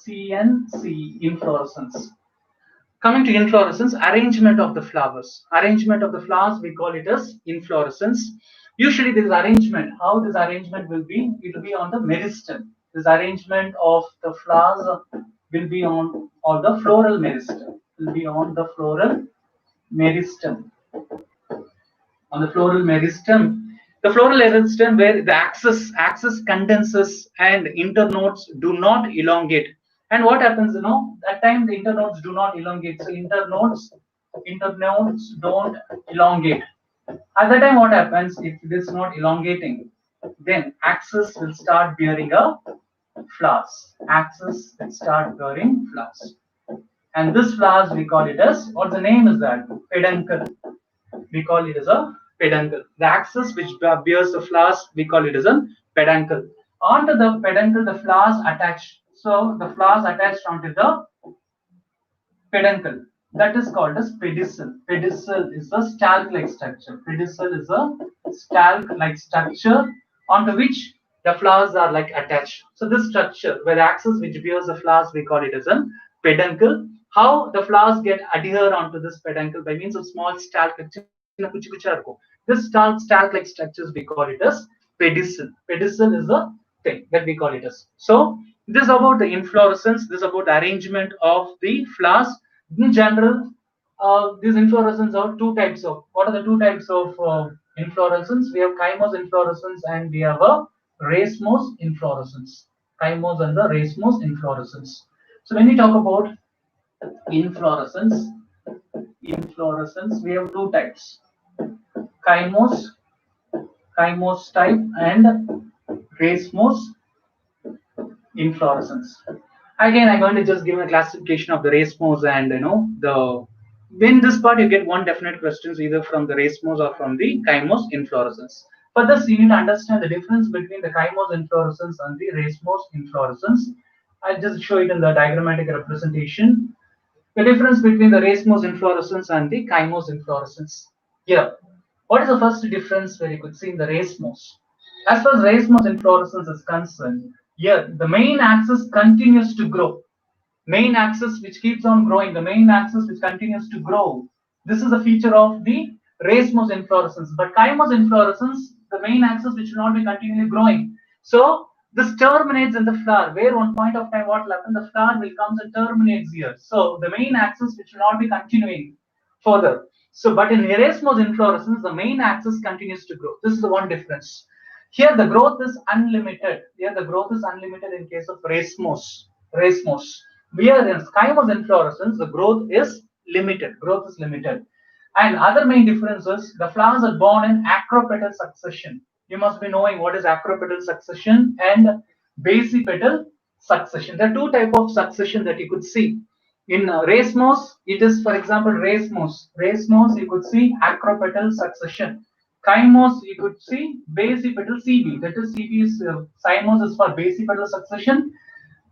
CNC, inflorescence. Coming to inflorescence, arrangement of the flowers. Arrangement of the flowers, we call it as inflorescence. Usually this arrangement, how this arrangement will be, it will be on the meristem. This arrangement of the flowers will be on the floral meristem. Will be on the floral meristem. On the floral meristem. The floral meristem, where the axis condenses and internodes do not elongate. And what happens, that time the internodes do not elongate. So internodes don't elongate. At that time, what happens if it is not elongating? Then axis will start bearing a flowers. Axis will start bearing flowers. And this flowers we call it as, what the name is that? Peduncle. We call it as a peduncle. The axis which bears the flowers, we call it as a peduncle. Onto the peduncle, the flowers attach. So the flowers attached onto the peduncle. That is called as pedicel. Pedicel is a stalk-like structure. Pedicel is a stalk-like structure onto which the flowers are like attached. So this structure, where the axis which bears the flowers, we call it as a peduncle. How the flowers get adhere onto this peduncle by means of small stalk, this stalk-like structures, we call it as pedicel. Pedicel is the thing that we call it as. So this is about the inflorescence. This is about the arrangement of the flowers. In general, these inflorescence are two types of. What are the two types of inflorescence? We have chymose inflorescence and we have a racemose inflorescence. Chymose and the racemose inflorescence. So when we talk about inflorescence, we have two types: chymose, chymose type, and racemose inflorescence. Again, I'm going to just give a classification of the racemose, and the in this part you get one definite questions either from the racemose or from the chymose inflorescence. For this, you need to understand the difference between the chymose inflorescence and the racemose inflorescence. I'll just show it in the diagrammatic representation. The difference between the racemose inflorescence and the chymose inflorescence. Here, what is the first difference where you could see in the racemose? As far as racemose inflorescence is concerned, here the main axis continues to grow. Main axis which keeps on growing, the main axis which continues to grow. This is a feature of the racemose inflorescence. But chymose inflorescence, the main axis which will not be continually growing. So this terminates in the flower, where one point of time what will happen, the flower will come and terminates here. So the main axis which will not be continuing further. So, but in racemose inflorescence, the main axis continues to grow. This is the one difference. Here the growth is unlimited. Here the growth is unlimited in case of racemose. Racemose. Here in chymose inflorescence, the growth is limited. Growth is limited. And other main differences, the flowers are born in acropetal succession. You must be knowing what is acropetal succession and basipetal succession. There are two types of succession that you could see. In racemose, it is, for example, racemose. Racemose, you could see acropetal succession. Chymose, you could see basipetal CB. That is, CB is cymose is for basipetal succession.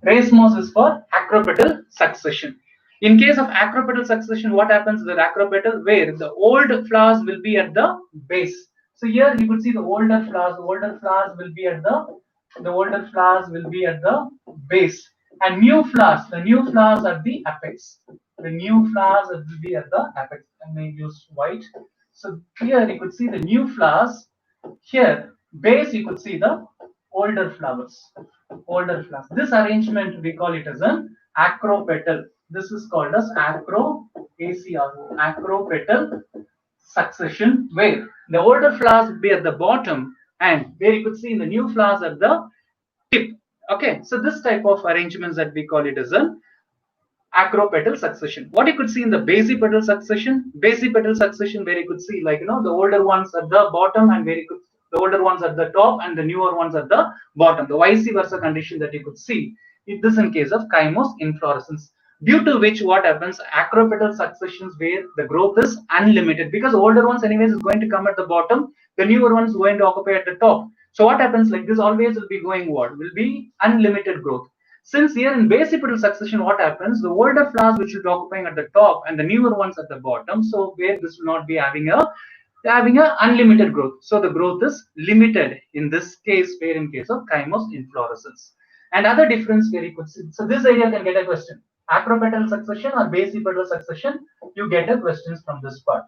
Racemose is for acropetal succession. In case of acropetal succession, what happens with acropetal? Where the old flowers will be at the base. So here you could see the older flowers. The older flowers will be at the The older flowers will be at the base, and new flowers, the new flowers at the apex. The new flowers will be at the apex. I may use white. So here you could see the new flowers. Here, base, you could see the older flowers. Older flowers. This arrangement we call it as an acropetal. This is called as acropetal succession, where the older flowers would be at the bottom and where you could see the new flowers at the tip. Okay, so this type of arrangements that we call it as an acropetal succession. What you could see in the basipetal succession, where you could see, like, the older ones at the bottom and where you could the older ones at the top and the newer ones at the bottom, the vice versa condition that you could see. This in case of chymos inflorescence, due to which what happens, acropetal successions where the growth is unlimited, because older ones anyways is going to come at the bottom, the newer ones going to occupy at the top. So what happens, like this always will be going, what will be unlimited growth. Since here in basipetal succession, what happens, the older flowers which will be occupying at the top and the newer ones at the bottom, so where this will not be having a unlimited growth. So the growth is limited in this case, where in case of chymos inflorescence. And other difference where you could see, so this area can get a question. Acropetal succession or basipetal succession, you get a questions from this part.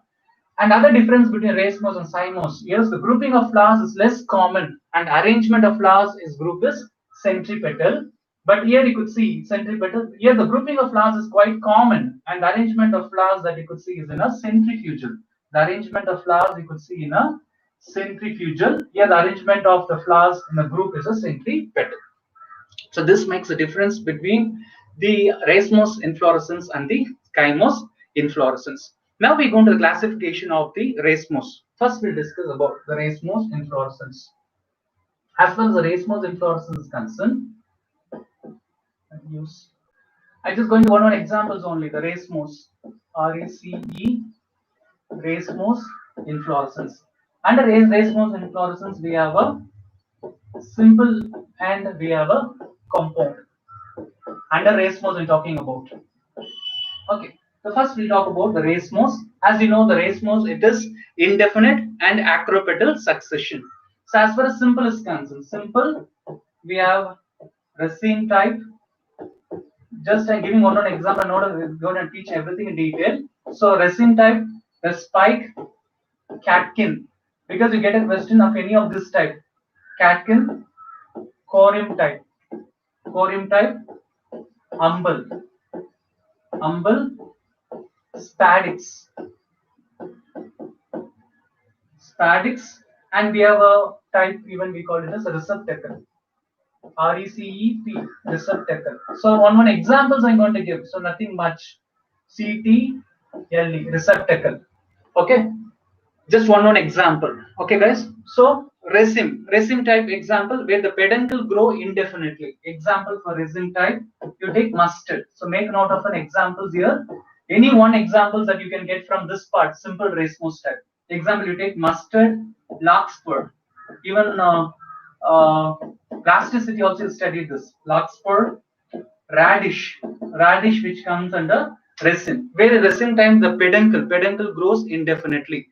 Another difference between racemose and cymose, yes, the grouping of flowers is less common and arrangement of flowers is grouped as centripetal. But here you could see centripetal. Here the grouping of flowers is quite common and the arrangement of flowers that you could see is in a centrifugal. The arrangement of flowers you could see in a centrifugal. Here the arrangement of the flowers in a group is a centripetal. So this makes a difference between the racemose inflorescence and the chymose inflorescence. Now we go into the classification of the racemose. First we'll discuss about the racemose inflorescence. As far as the racemose inflorescence is concerned, I just going to one examples only. The racemose, RECE, racemose inflorescence. Under racemose inflorescence, we have a simple and we have a compound. Under racemose, I'm talking about. Okay, so first we talk about the racemose. As you know, the racemose, it is indefinite and acropetal succession. So as far as simple is concerned, simple, we have raceme type. Just I'm giving one example. I'm not going to teach everything in detail. So raceme type, the spike, catkin, because you get a question of any of this type. Catkin, corium type, umbel, spadix, and we have a type even we call it as a receptacle. RECEP, receptacle. So one examples I'm going to give. So nothing much. CTLE, receptacle. Okay. Just one example. Okay, guys. So raceme type example where the peduncle grow indefinitely. Example for raceme type, you take mustard. So make note of an examples here. Any one examples that you can get from this part, simple racemose type. Example, you take mustard, larkspur. Even plasticity also studied this. Larkspur, radish which comes under raceme. Where the raceme time the peduncle grows indefinitely.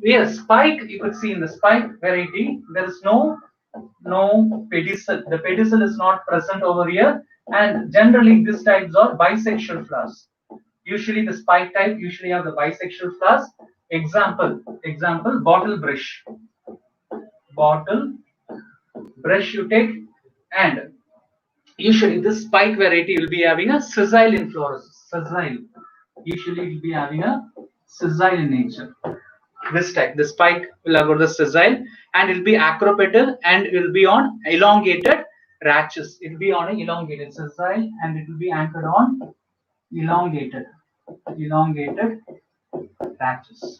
Yes, spike, you could see in the spike variety, there is no pedicel. The pedicel is not present over here, and generally these types are bisexual flowers. Usually the spike type usually have the bisexual flowers. Example, bottle brush you take, and usually this spike variety will be having a sessile inflorescence. Usually it will be having a sessile in nature. This type, the spike will have the sessile and it will be acropetal and it will be on elongated rachis. It will be on an elongated sessile and it will be anchored on elongated rachis.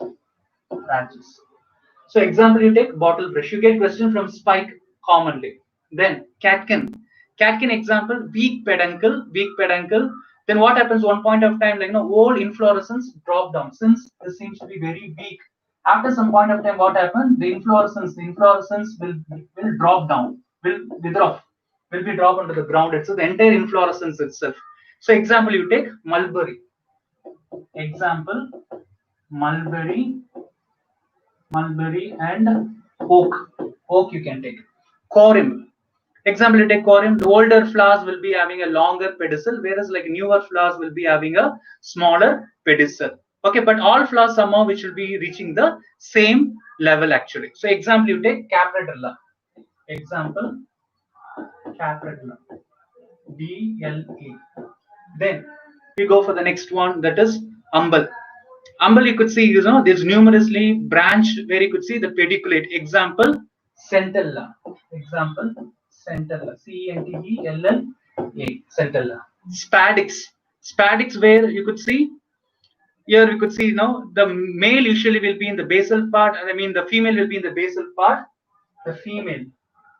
So example, you take bottle brush. You get question from spike commonly. Then catkin example, weak peduncle. Then what happens one point of time, like all inflorescence drop down since this seems to be very weak. After some point of time, what happens? The inflorescence will drop down, will wither off, will be dropped onto the ground itself, the entire inflorescence itself. So example, you take mulberry. Example, mulberry and oak you can take. Corium Example, you take corium, the older flowers will be having a longer pedicel, whereas like newer flowers will be having a smaller pedicel. Okay, but all flowers somehow which will be reaching the same level actually. So example, you take capretella. Example, capretella. DLA. Then we go for the next one, that is umbel. Umbel, you could see, there's numerously branched where you could see the pediculate. Example, centella. Example, centella. Centella. Centella. Spadix. Spadix, where you could see here, we could see the male usually will be in the basal part, and I mean the female will be in the basal part. The female,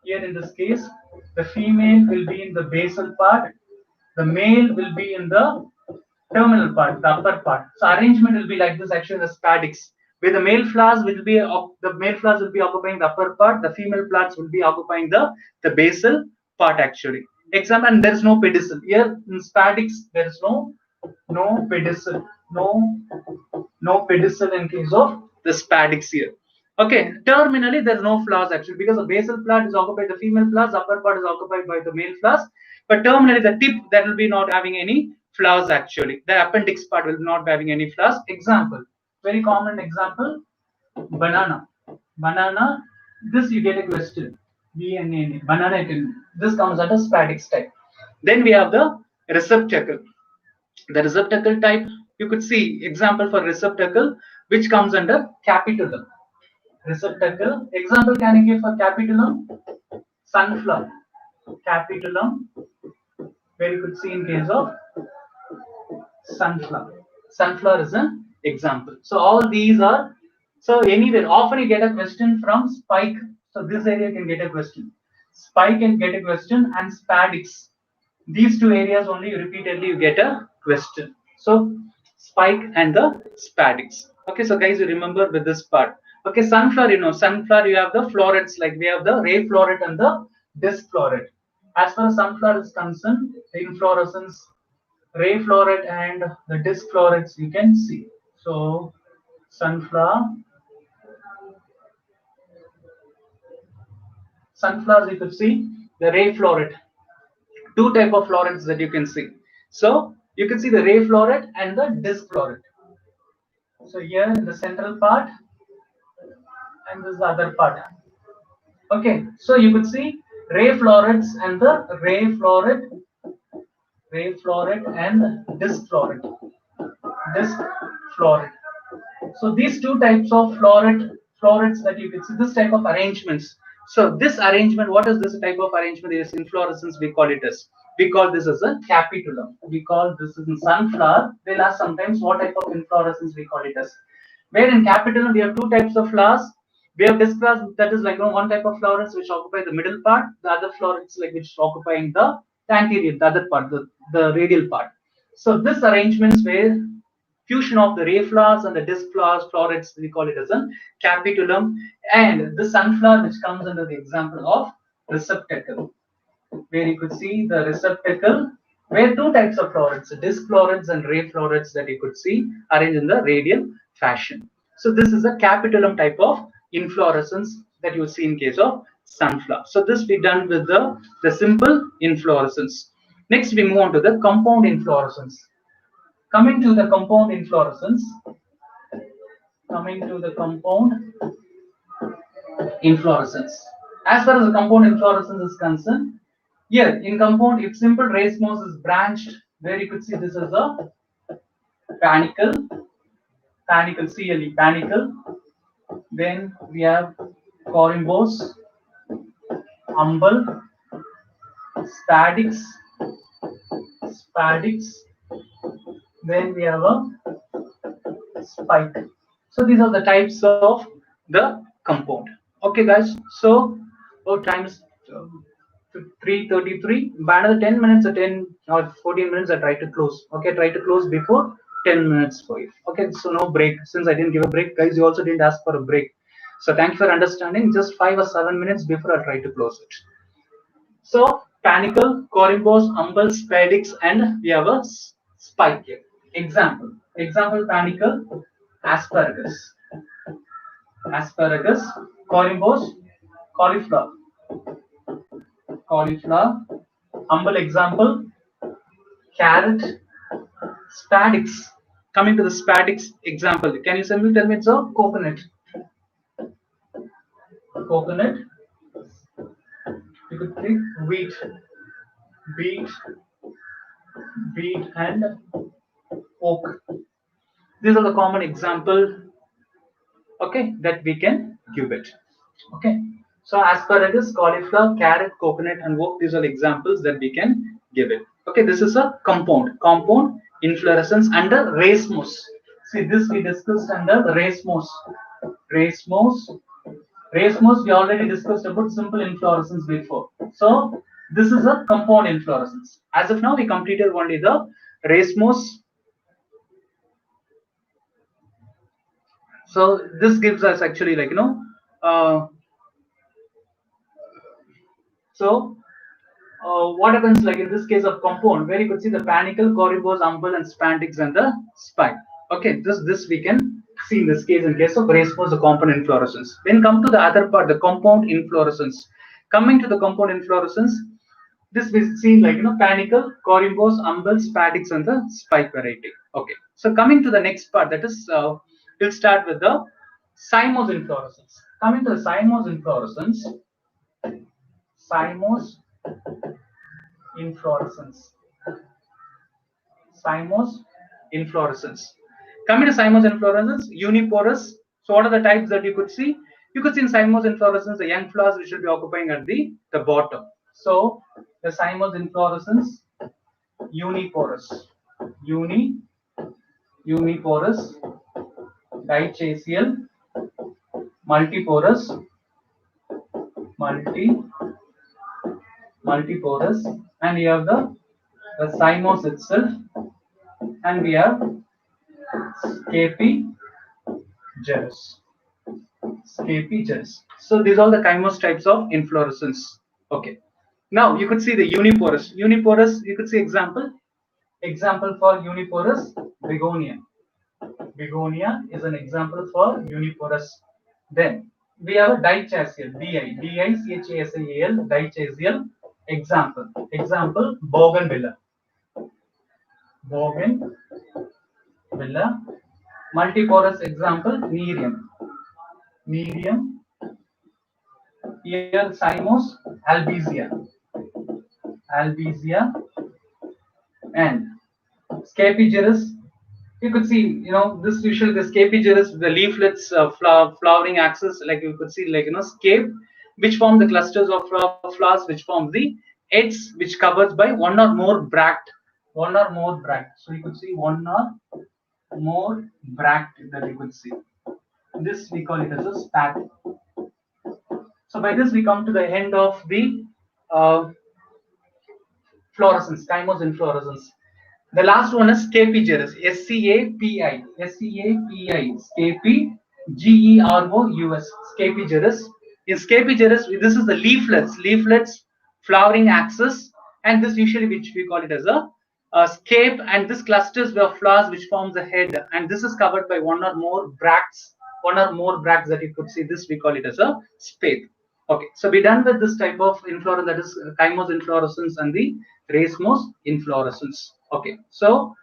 here in this case, the female will be in the basal part, the male will be in the terminal part, the upper part. So arrangement will be like this actually, the spadix, where the male flowers will be occupying the upper part, the female flowers will be occupying the basal part actually. Example, and there is no pedicel. Here in spadix, there is no pedicel, no pedicel in case of the spadix here. Okay, terminally there's no flowers actually, because the basal part is occupied by the female flowers, upper part is occupied by the male flowers, but terminally the tip that will be not having any flowers actually. The appendix part will not be having any flowers. Example, very common example, banana. Banana, this you get a question. Banana, this comes under spadix type. Then we have the receptacle. The receptacle type, you could see example for receptacle, which comes under capitulum. Receptacle, example can you give for capitulum? Sunflower. Capitulum, where you could see in case of sunflower. Sunflower is an example. So all these are, so anywhere, often you get a question from spike. So this area can get a question. Spike can get a question, and spadix. These two areas only repeatedly you get a question. So spike and the spadix. Okay, so guys, you remember with this part. Okay, sunflower, sunflower, you have the florets, like we have the ray floret and the disc floret. As far as sunflower is concerned, the inflorescence, ray floret and the disc florets you can see. So sunflowers you could see the ray floret. Two type of florets that you can see. So you can see the ray floret and the disc floret. So here in the central part, and this is the other part. Okay, so you could see ray florets and the ray floret and disc disc floret. So these two types of florets that you can see, this type of arrangements. So this arrangement, what is this type of arrangement? Is inflorescence. We call it as. We call this as a capitulum. We call this as in sunflower. They'll ask sometimes what type of inflorescence we call it as. Where in capitulum we have two types of flowers. We have disc flowers, that is like one type of florets which occupy the middle part. The other florets like which occupying the anterior, the other part, the radial part. So this arrangements where fusion of the ray flowers and the disc flowers, florets, we call it as a capitulum, and the sunflower which comes under the example of receptacle, where you could see the receptacle, where two types of florets, disc florets and ray florets that you could see arranged in the radial fashion. So this is a capitulum type of inflorescence that you see in case of sunflower. So this we done with the simple inflorescence. Next we move on to the compound inflorescence. Coming to the compound inflorescence, as far as the compound inflorescence is concerned, here in compound, if simple racemose is branched, where you could see this is a panicle, CLE, panicle. Then we have corymbos, umbel, spadix. Then we have a spike. So these are the types of the compound. Okay, guys. So time is 3:33. By another 10 minutes or 10 or 14 minutes, I try to close. Okay, try to close before 10 minutes for you. Okay, so no break. Since I didn't give a break, guys, you also didn't ask for a break. So thank you for understanding. Just 5 or 7 minutes before I try to close it. So panicle, corymbos, umbel, spadix, and we have a spike here. Example, panicle, asparagus, corymbos, cauliflower, cauliflower. Humble example, carrot. Spadix. Coming to the spadix example, can you simply tell me it's a coconut? Coconut. You could take wheat, wheat, wheat, and oak. These are the common example, okay, that we can give it. Okay. So asparagus, cauliflower, carrot, coconut, and oak. These are examples that we can give it. Okay. This is a compound inflorescence under racemose. See, this we discussed under the racemose. Racemose. Racemose we already discussed about simple inflorescence before. So this is a compound inflorescence. As of now, we completed only the racemose. So this gives us actually like uh, so what happens like in this case of compound where you could see the panicle, corybos, umbel, and spandix and the spike. Okay, this we can see in this case in case of racemose, the compound inflorescence. Then come to the other part, the compound inflorescence. Coming to the compound inflorescence, this we see like panicle, corybos, umbel, spandix, and the spike variety. Okay, so coming to the next part, that is we'll start with the cymose inflorescence. Coming to the cymose inflorescence, cymose inflorescence. Cymose inflorescence. Coming to cymose inflorescence, uniporous. So what are the types that you could see? You could see in cymose inflorescence the young flowers which should be occupying at the bottom. So the cymose inflorescence, uniporous, uniporous, dichasial, multiporous, multi multiporous, and we have the cymose itself, and we have scapi gerus. Scapi gerus. So these are the chymose types of inflorescence. Okay. Now you could see the uniporous. Uniporous, you could see example. Example for uniporous, begonia. Begonia is an example for uniporous. Then we have a dichasial, Dichasial, dichasial. Example. Example, bougainvillea. Bougainvillea. Multiporous example, nerium. Nerium. Here cymose, albizia. Albizia. And scapigerous. You could see, this usually the scapigerous, the leaflets flowering axis, like you could see, like scape, which form the clusters of flowers, which form the heads, which covers by one or more bract, one or more bract. So you could see one or more bract that you could see. This we call it as a spat. So by this we come to the end of the fluorescence, chymose inflorescence. The last one is scapigerous, SCAPI, SCAPI, scapi, GEROUS, scapigerous. In scapigerous, this is the leaflets, flowering axis, and this usually which we call it as a scape, and this clusters of flowers which forms the head, and this is covered by one or more bracts, that you could see. This we call it as a spathe. Okay, so we're done with this type of inflorescence, that is chymose inflorescence and the racemose inflorescence. Okay, so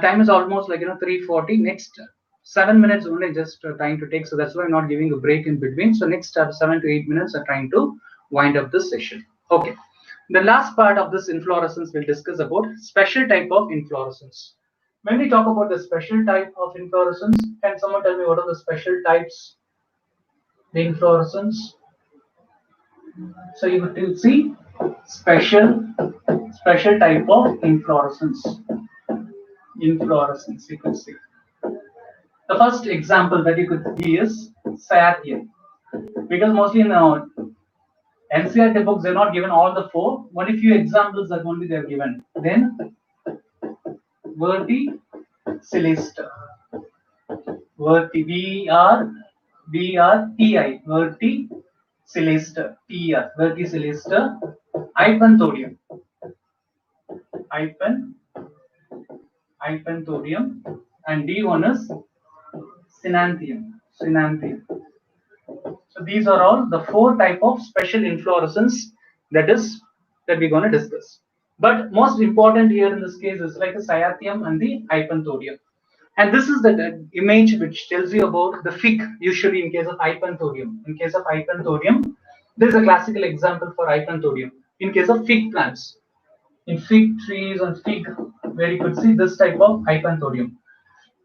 time is almost like 3:40. Next 7 minutes only just trying to take, so that's why I'm not giving a break in between. So next 7 to 8 minutes are trying to wind up this session. Okay, the last part of this inflorescence we'll discuss about special type of inflorescence. When we talk about the special type of inflorescence, can someone tell me what are the special types? The inflorescence. So you will see special type of inflorescence. Inflorescence, you can see. The first example that you could see is cyathium, because mostly in NCERT books they're not given all the four. Only few examples that only they're given. Then verticillista. VRTI, verticillista, TR, verticillista, hypanthodium, hypanthodium, and D1 is synanthium. So these are all the four type of special inflorescence, that is that we're going to discuss. But most important here in this case is like the cyathium and the hypanthodium. And this is the image which tells you about the fig, usually in case of hypanthodium. In case of hypanthodium, this is a classical example for hypanthodium. In case of fig plants, in fig trees and fig, where you could see this type of hypanthodium.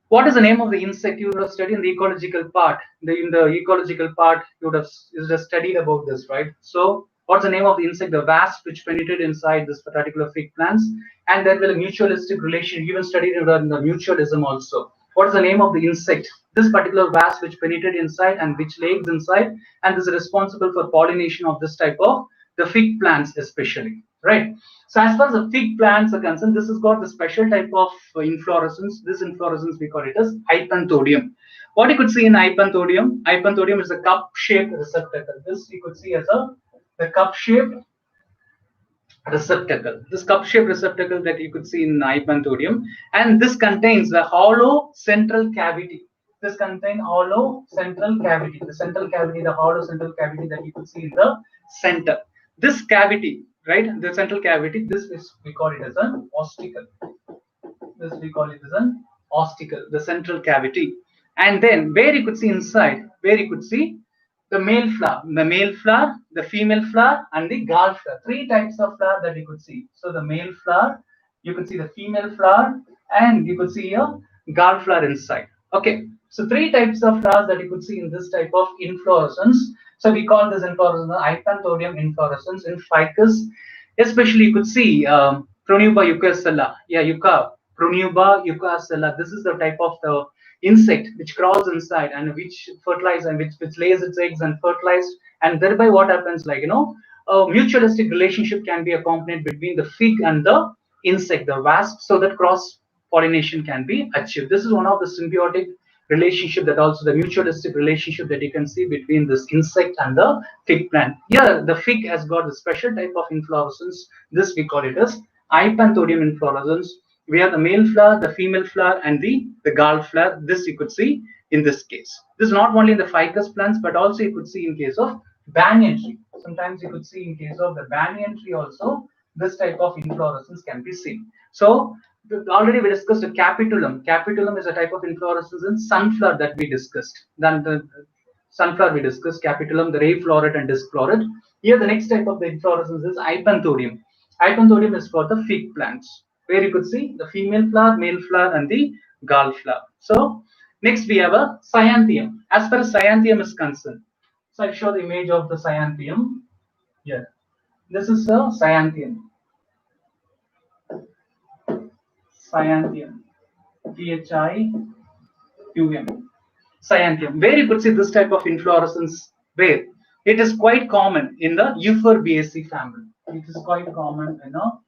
What is the name of the insect you would have studied in the ecological part? In the ecological part, you would have studied about this, right? So, what's the name of the insect? The wasp which penetrated inside this particular fig plants, and there will a mutualistic relation. You even studied in the mutualism also. What is the name of the insect? This particular wasp which penetrated inside and which lays inside, and is responsible for pollination of this type of the fig plants, especially, right? So as far as the fig plants are concerned, this has got the special type of inflorescence. This inflorescence we call it as hypanthodium. What you could see in hypanthodium is a cup-shaped receptacle. This you could see as the cup-shaped receptacle. This cup-shaped receptacle that you could see in hypanthodium, and this contains the hollow central cavity. This contains hollow central cavity. The central cavity, the hollow central cavity that you could see in the center. This cavity, right? The central cavity. This is we call it as an osticle. This we call it as an osticle, the central cavity. And then where you could see inside, where you could see the male flower, the female flower, and the gall flower. Three types of flower that you could see. So the male flower, you could see the female flower, and you could see a gall flower inside. Okay, so three types of flowers that you could see in this type of inflorescence. So we call this inflorescence the hypanthodium inflorescence in ficus. Especially you could see Pronuba eucasella. Yeah, Pronuba eucasella. This is the type of the insect which crawls inside and which fertilizes and which lays its eggs and fertilized, and thereby what happens, like, a mutualistic relationship can be accompanied between the fig and the insect, the wasp, so that cross pollination can be achieved. This is one of the symbiotic relationship, that also the mutualistic relationship that you can see between this insect and the fig plant. Here the fig has got a special type of inflorescence. This we call it as hypanthodium inflorescence. We have the male flower, the female flower, and the gall flower. This you could see in this case. This is not only in the ficus plants, but also you could see in case of banyan tree. Sometimes you could see in case of the banyan tree also, this type of inflorescence can be seen. So already we discussed the capitulum. Capitulum is a type of inflorescence in sunflower that we discussed. Then the sunflower we discussed, capitulum, the ray floret and disc floret. Here the next type of the inflorescence is hypanthodium. Hypanthodium is for the fig plants, where you could see the female flower, male flower, and the gall flower. So next we have a cyanthium. As far as cyanthium is concerned, so I'll show the image of the cyanthium. Here, this is a cyanthium. Cyanthium, THIUM, cyanthium, where you could see this type of inflorescence, where it is quite common in the Euphorbiaceae family. It is quite common in a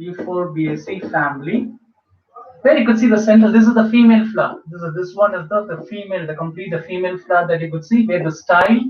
Euphorbiaceae family, where you could see the center. This is the female flower. This one is the female, the female flower that you could see, where the style,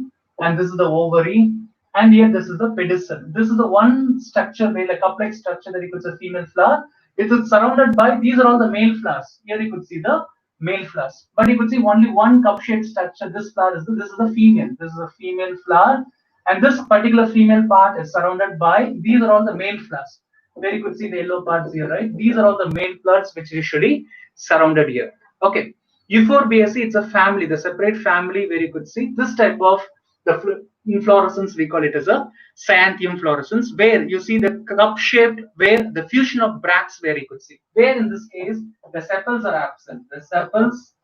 and this is the ovary, and here this is the pedicel. This is the one structure, where like complex structure that you could see female flower. It is surrounded by, these are all the male flowers. Here you could see the male flowers, but you could see only one cup-shaped structure. This flower is this is the female. This is a female flower, and this particular female part is surrounded by, these are all the male flowers. Where you could see the yellow parts here, right? These are all the male flowers which usually surrounded here. Okay, Euphorbiaceae, it's a family, the separate family, where you could see this type of the inflorescence. We call it as a cyanthium fluorescence, where you see the cup shaped, where the fusion of bracts, where you could see, where in this case the sepals are absent. The sepals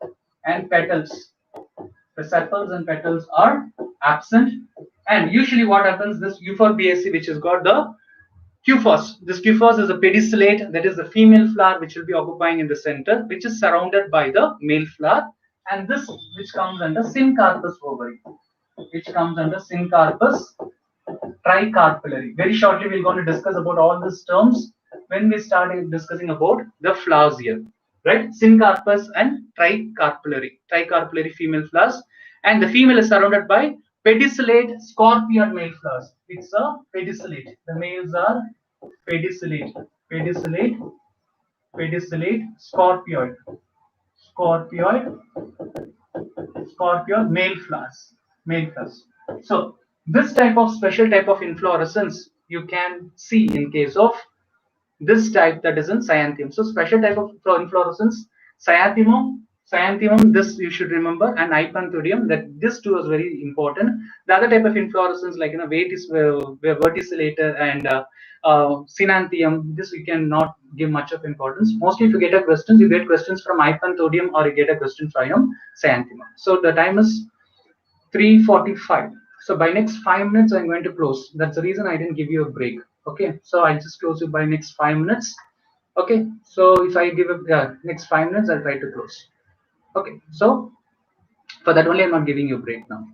and petals, are absent, and usually what happens, this Euphorbiaceae, which has got the Cuphos. This Cuphos is a pedicellate, that is the female flower which will be occupying in the center, which is surrounded by the male flower, and this which comes under syncarpus ovary, which comes under syncarpus tricarpellary. Very shortly we're going to discuss about all these terms when we start discussing about the flowers here, right? Syncarpus and tricarpellary female flowers, and the female is surrounded by pedicellate scorpioid male flowers. It's a pedicellate. The males are pedicellate, scorpioid, scorpioid male flowers. So This type of special type of inflorescence you can see in case of this type, that is in cyanthemum. So special type of inflorescence, cyanthemum, this you should remember, and hypanthodium, that this two is very important. The other type of inflorescence like verticillator and synanthium, this we cannot give much of importance. Mostly if you get a questions, you get questions from hypanthodium or you get a question from cyanthemum. So the time is 3:45. So by next 5 minutes, I'm going to close. That's the reason I didn't give you a break. Okay, so I just close you by next 5 minutes. Okay, so if I give a next 5 minutes, I'll try to close. Okay, so for that only, I'm not giving you a break now.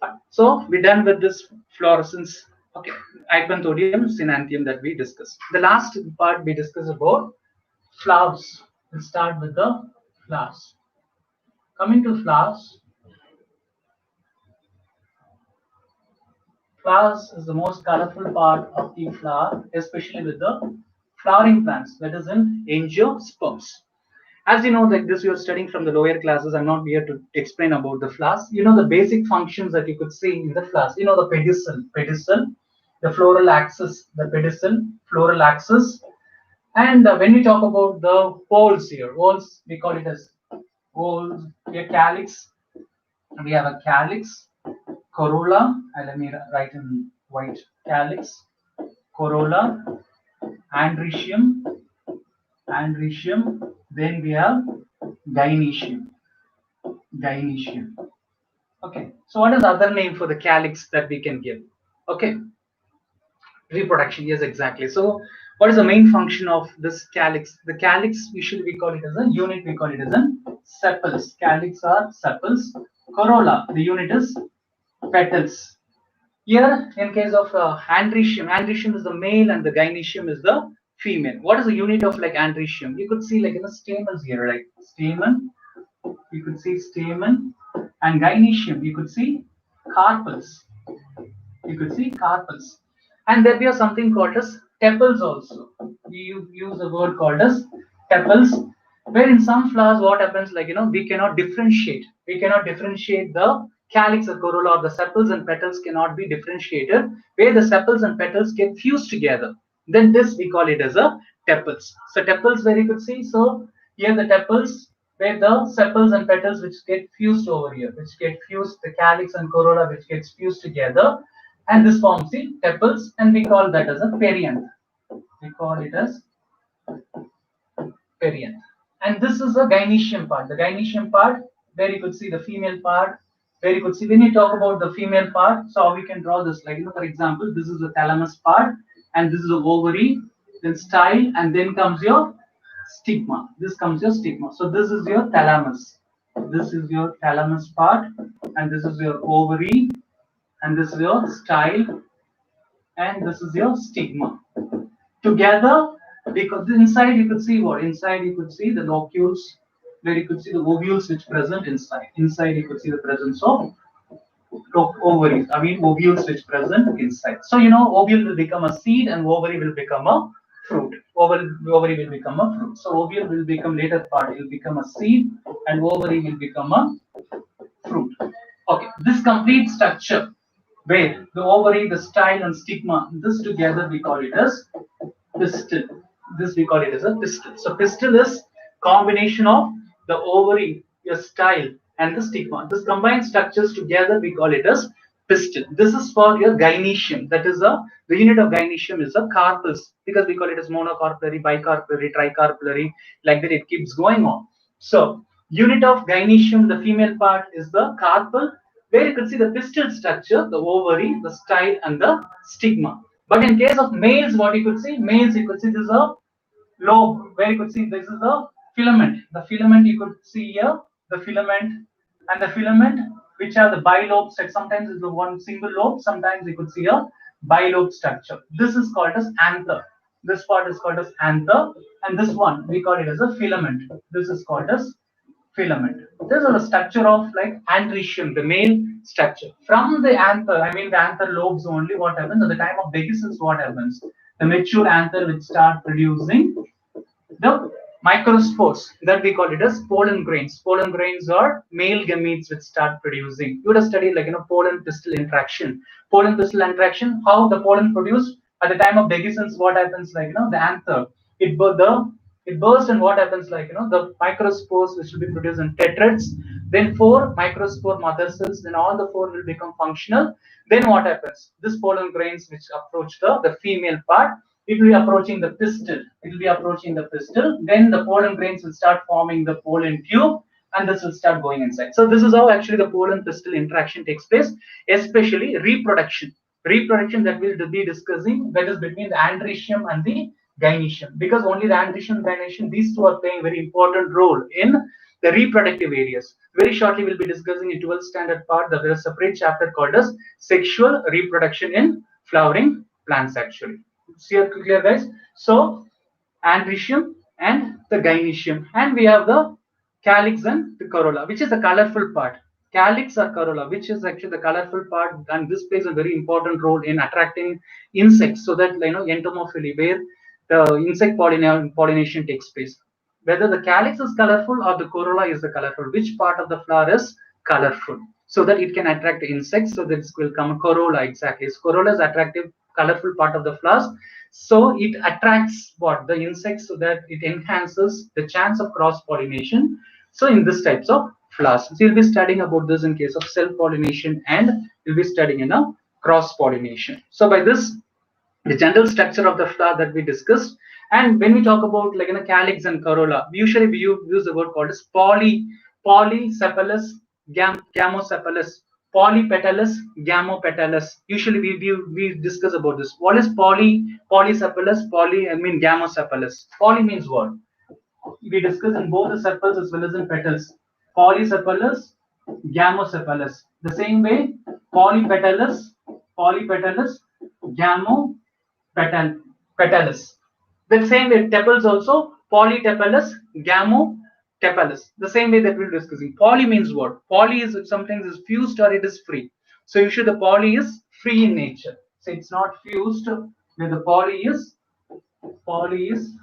Fine. So we're done with this fluorescence. Okay, hypanthodium, synanthium that we discussed. The last part we discussed about flowers. We'll start with the flowers. Coming to flowers, flowers is the most colorful part of the flower, especially with the flowering plants, that is in angiosperms. As you know, like this, you're studying from the lower classes. I'm not here to explain about the flowers. You know the basic functions that you could see in the flowers. You know the pedicel, the floral axis, the pedicel, floral axis. And when we talk about the poles here, poles, we call it as poles, a calyx. We have a calyx, corolla, and let me write in white, calyx, corolla, andrecium, then we have gynoecium, Okay, so what is the other name for the calyx that we can give? Okay, reproduction, yes, exactly. So what is the main function of this calyx? The calyx, usually we call it as a unit, we call it as a sepals. Calyx are sepals. Corolla, the unit is petals. Here, in case of andrecium is the male and the gynoecium is the female. What is the unit of like andrecium? You could see like in the stamens here, like stamen. You could see stamen, and gynoecium. You could see carpels. And there we have something called as tepals also. We use a word called as tepals, where in some flowers what happens, like we cannot differentiate. The calyx or corolla, or the sepals and petals cannot be differentiated, where the sepals and petals get fused together. Then this we call it as a tepals. So tepals, where you could see, so here the tepals, where the sepals and petals which get fused over here, the calyx and corolla which gets fused together, and this forms the tepals, and we call that as a perianth. We call it as perianth. And this is the gynoecium part. The gynoecium part, where you could see the female part, where you could see when you talk about the female part, so we can draw this like, for example, this is the thalamus part, and this is the ovary, then style, and then comes your stigma. This comes your stigma. So this is your thalamus. This is your thalamus part, and this is your ovary, and this is your style, and this is your stigma. Together, because inside you could see what? Inside you could see the locules, where you could see the ovules which present inside. Inside you could see the presence of ovaries. I mean ovules which present inside. So ovule will become a seed and ovary will become a fruit. Ovary will become a fruit. So ovule will become later part. It will become a seed and ovary will become a fruit. Okay, this complete structure where the ovary, the style, and stigma, this together we call it as pistil. This we call it as a pistil. So pistil is combination of the ovary, your style, and the stigma. This combined structures together we call it as pistil. This is for your gynoecium. That is the unit of gynoecium is a carpels, because we call it as monocarpellary, bicarpellary, tricarpellary, like that it keeps going on. So unit of gynoecium, the female part is the carpel, where you could see the pistil structure, the ovary, the style, and the stigma. But in case of males, what you could see, you could see this is a lobe, where you could see this is the filament. The filament you could see here, the filament, and the filament which are the bilobes, like sometimes it's the one single lobe, sometimes you could see a bilobe structure. This is called as anther. This part is called as anther, and this one we call it as a filament. This is called as filament. This is the structure of like andrecium, the male structure. From the anther, I mean the anther lobes only, what happens at the time of dehiscence? What happens? The mature anther will start producing the Microspores, that we call it as pollen grains. Pollen grains are male gametes which start producing. You would have studied like pollen pistil interaction. Pollen pistil interaction, how the pollen produced at the time of dehiscence, what happens like the anther. It the it bursts and what happens like the microspores which will be produced in tetrads, then four microspore mother cells, then all the four will become functional. Then what happens? This pollen grains which approach the female part, it will be approaching the pistil. It will be approaching the pistil. Then the pollen grains will start forming the pollen tube, and this will start going inside. So this is how actually the pollen pistil interaction takes place, especially reproduction. Reproduction that we'll be discussing, that is between the andrecium and the gynoecium, because only the andrecium and gynoecium, these two are playing a very important role in the reproductive areas. Very shortly, we'll be discussing in 12th standard part that there is a separate chapter called as sexual reproduction in flowering plants actually. See it clear, guys? So andrecium and the gynoecium, and we have the calyx and the corolla, which is the colorful part. Calyx or corolla, which is actually the colorful part, and this plays a very important role in attracting insects, so that entomophily, where the insect pollination takes place. Whether the calyx is colorful or the corolla is the colorful, which part of the flower is colorful, so that it can attract insects. So this will come corolla exactly. So corolla is attractive, colorful part of the flowers. So it attracts what the insects, so that it enhances the chance of cross pollination. So in this types of flowers, so you'll be studying about this in case of self pollination, and you'll be studying in a cross pollination. So by this, the general structure of the flower that we discussed. And when we talk about like calyx and corolla, usually we use the word called as polysepalous, gamosepalous, polypetalous, gamopetalous. Usually we discuss about this. What is polysepalous? Poly, I mean gamosepalous. Poly means what? We discuss in both the sepals as well as in petals. Polysepalous, gamosepalous. The same way, polypetalous, petalus. The same way, tepals also, polytepalus, gamotepalus. The same way that we're discussing. Poly means what? Poly is sometimes is fused or it is free. So usually the poly is free in nature. So it's not fused. Where the poly is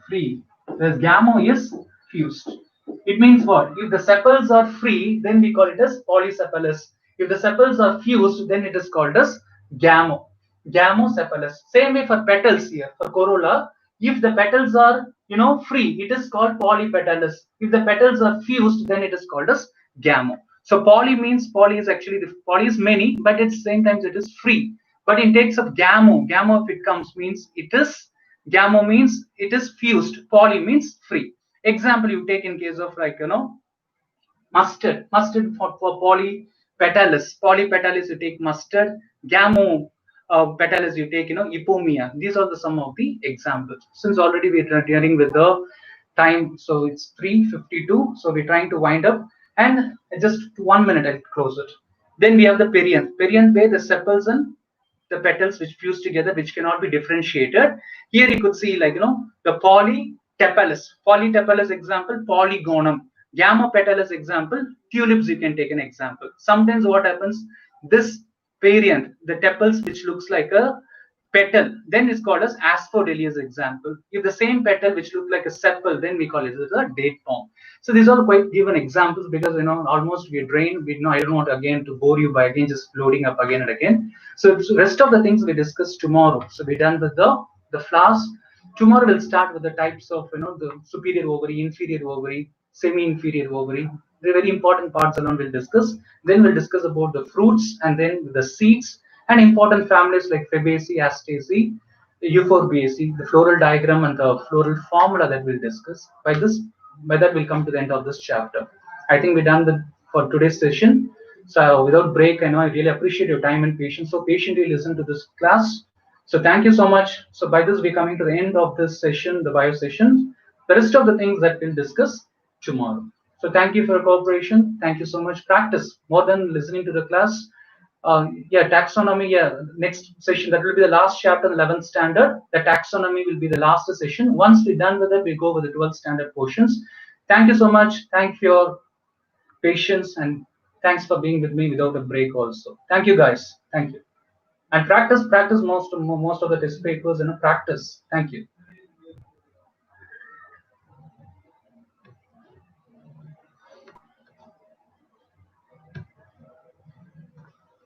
free. Whereas gamo is fused. It means what? If the sepals are free, then we call it as polysepalous. If the sepals are fused, then it is called as gamosepalous. Same way for petals here, for corolla. If the petals are free, it is called polypetalous. If the petals are fused, then it is called as gamo. So poly is actually the poly is many, but at the same time it is free. But in case of gamo if it comes means it is gamo means it is fused. Poly means free. Example you take in case of like mustard for polypetalous. Polypetalous you take mustard. Gamo petalous you take ipomia. These are the some of the examples. Since already we're dealing with the time, so it's 3:52. So we're trying to wind up, and just 1 minute I'll close it. Then we have the perianth. Perianth where the sepals and the petals which fuse together, which cannot be differentiated. Here you could see like the polytepalous example, polygonum. Gamopetalous example, tulips you can take an example. Sometimes what happens, this variant, the tepals which looks like a petal, then it's called as asphodelias example. If the same petal which look like a sepal, then we call it as a date palm. So these are quite given examples, because almost we're drained. I don't want again to bore you by again just loading up again and again. So rest of the things we discuss tomorrow. So we're done with the flowers. Tomorrow we'll start with the types of the superior ovary, inferior ovary, semi-inferior ovary. The very important parts alone we'll discuss. Then we'll discuss about the fruits, and then the seeds, and important families like Fabaceae, Astaceae, Euphorbiaceae, the floral diagram and the floral formula that we'll discuss. By that we'll come to the end of this chapter. I think we're done with for today's session. So without break, I know I really appreciate your time and patience. So patiently listen to this class. So thank you so much. So by this, we're coming to the end of this session, the bio session. The rest of the things that we'll discuss tomorrow. So thank you for your cooperation. Thank you so much. Practice more than listening to the class. Yeah, taxonomy. Yeah, next session that will be the last chapter, 11th standard. The taxonomy will be the last session. Once we're done with it, we go with the 12th standard portions. Thank you so much. Thank you for your patience, and thanks for being with me without a break also. Thank you guys. Thank you. And practice most of the test papers, practice. Thank you.